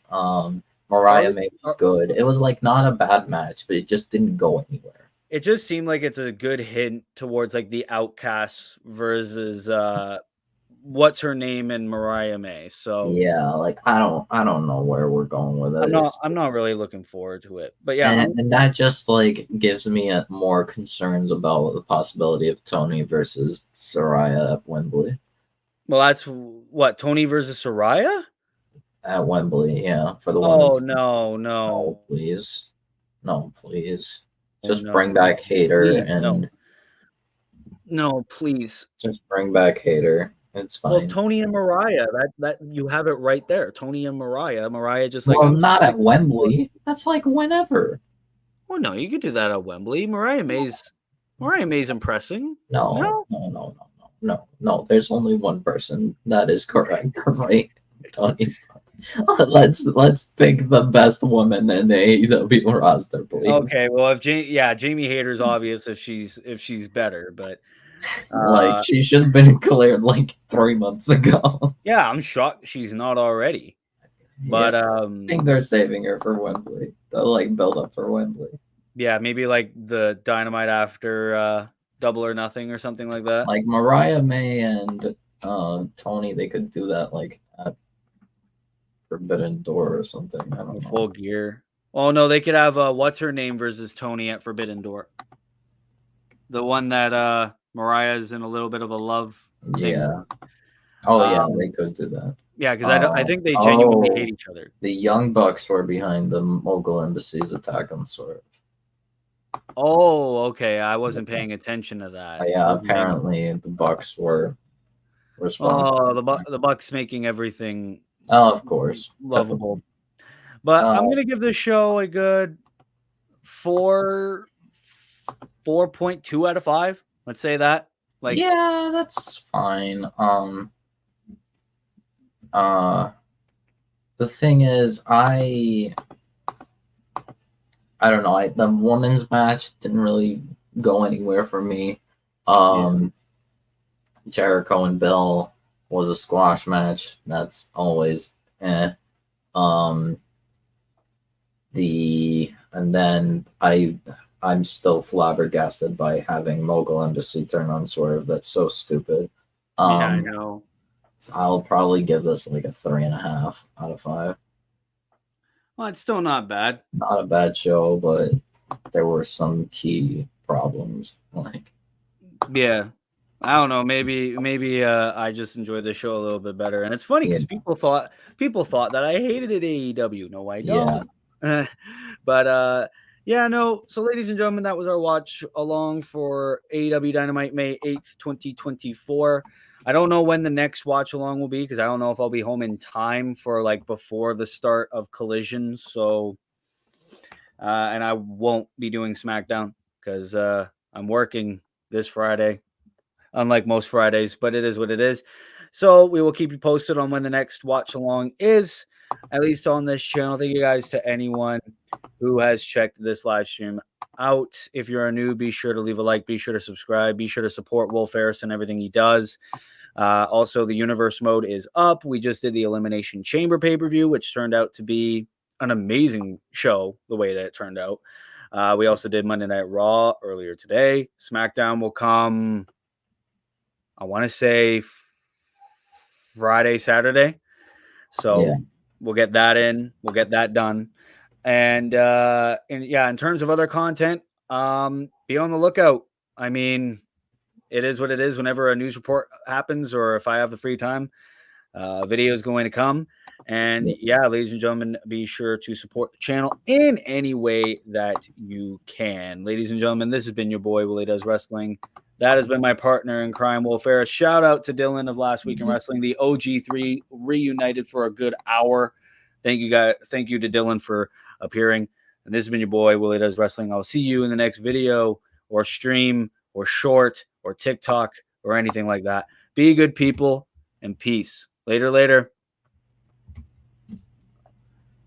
Mariah May was good. It was like not a bad match, but it just didn't go anywhere. It just seemed like it's a good hint towards like the Outcasts versus what's her name and Mariah May. So like I don't know where we're going with it. I'm not really looking forward to it. But and that just like gives me more concerns about the possibility of Tony versus Saraya at Wembley. Well, that's what, Tony versus Saraya? At Wembley, for the women's. Oh, no, please. Just bring back Hater please, no, please. Just bring back Hater. It's fine. Well, Tony and Mariah, that you have it right there. Tony and Mariah. Mariah just like, well, I'm not sick at of Wembley. That's like whenever. Well, no, you could do that at Wembley. Mariah May's impressing. No. There's only one person that is correct, right? Tony's. Let's pick the best woman in the AEW roster, please. Okay, well, if Jamie Hayter's obvious if she's better, but like she should have been cleared like 3 months ago. Yeah, I'm shocked she's not already. But I think they're saving her for Wembley. They'll like build up for Wembley. Yeah, maybe like the Dynamite after Double or Nothing or something like that. Like Mariah May and Tony, they could do that like at Forbidden Door or something. I don't know. Full Gear. Oh no, they could have what's her name versus Tony at Forbidden Door. The one that Mariah's in a little bit of a love thing. Yeah. Oh yeah, they could do that. Yeah, because I think they genuinely hate each other. The Young Bucks were behind the Mogul Embassy's attack on Swerve. Oh, okay. I wasn't paying attention to that. Yeah, apparently the Bucks were responsible. Oh, the Bucks making everything. Oh, of course, lovable. But I'm gonna give this show a good 4.2 out of 5. Let's say that. Like, yeah, that's fine. The thing is, I don't know. The women's match didn't really go anywhere for me. Jericho and Bill was a squash match. That's always and then I'm still flabbergasted by having Mogul Embassy turn on Swerve. That's so stupid. Yeah, I know. So I'll probably give this like a 3.5 out of 5. Well, it's still not bad. Not a bad show, but there were some key problems. Like, yeah, I don't know. Maybe I just enjoyed the show a little bit better. And it's funny because people thought that I hated it AEW. No, I don't. Yeah. But yeah, no. So, ladies and gentlemen, that was our watch along for AEW Dynamite May 8th, 2024. I don't know when the next watch along will be because I don't know if I'll be home in time for like before the start of Collision. So, and I won't be doing SmackDown because I'm working this Friday, unlike most Fridays, but it is what it is. So we will keep you posted on when the next watch along is, at least on this channel. Thank you guys to anyone who has checked this live stream out. If you're a new, be sure to leave a like, be sure to subscribe, be sure to support Will Ferris and everything he does. Also, the universe mode is up. We just did the Elimination Chamber pay-per-view, which turned out to be an amazing show the way that it turned out. We also did Monday Night Raw earlier today. SmackDown will come, I want to say Friday, Saturday. So we'll get that in. We'll get that done. And in terms of other content, be on the lookout. I mean, it is what it is. Whenever a news report happens or if I have the free time, video is going to come. And yeah, ladies and gentlemen, be sure to support the channel in any way that you can. Ladies and gentlemen, this has been your boy, Willie Does Wrestling. That has been my partner in crime, Will Ferris. Shout out to Dylan of Last Week in Wrestling. The OG3 reunited for a good hour. Thank you, guys. Thank you to Dylan for appearing. And this has been your boy, Willie Does Wrestling. I'll see you in the next video or stream or short or TikTok or anything like that. Be good people and peace. Later.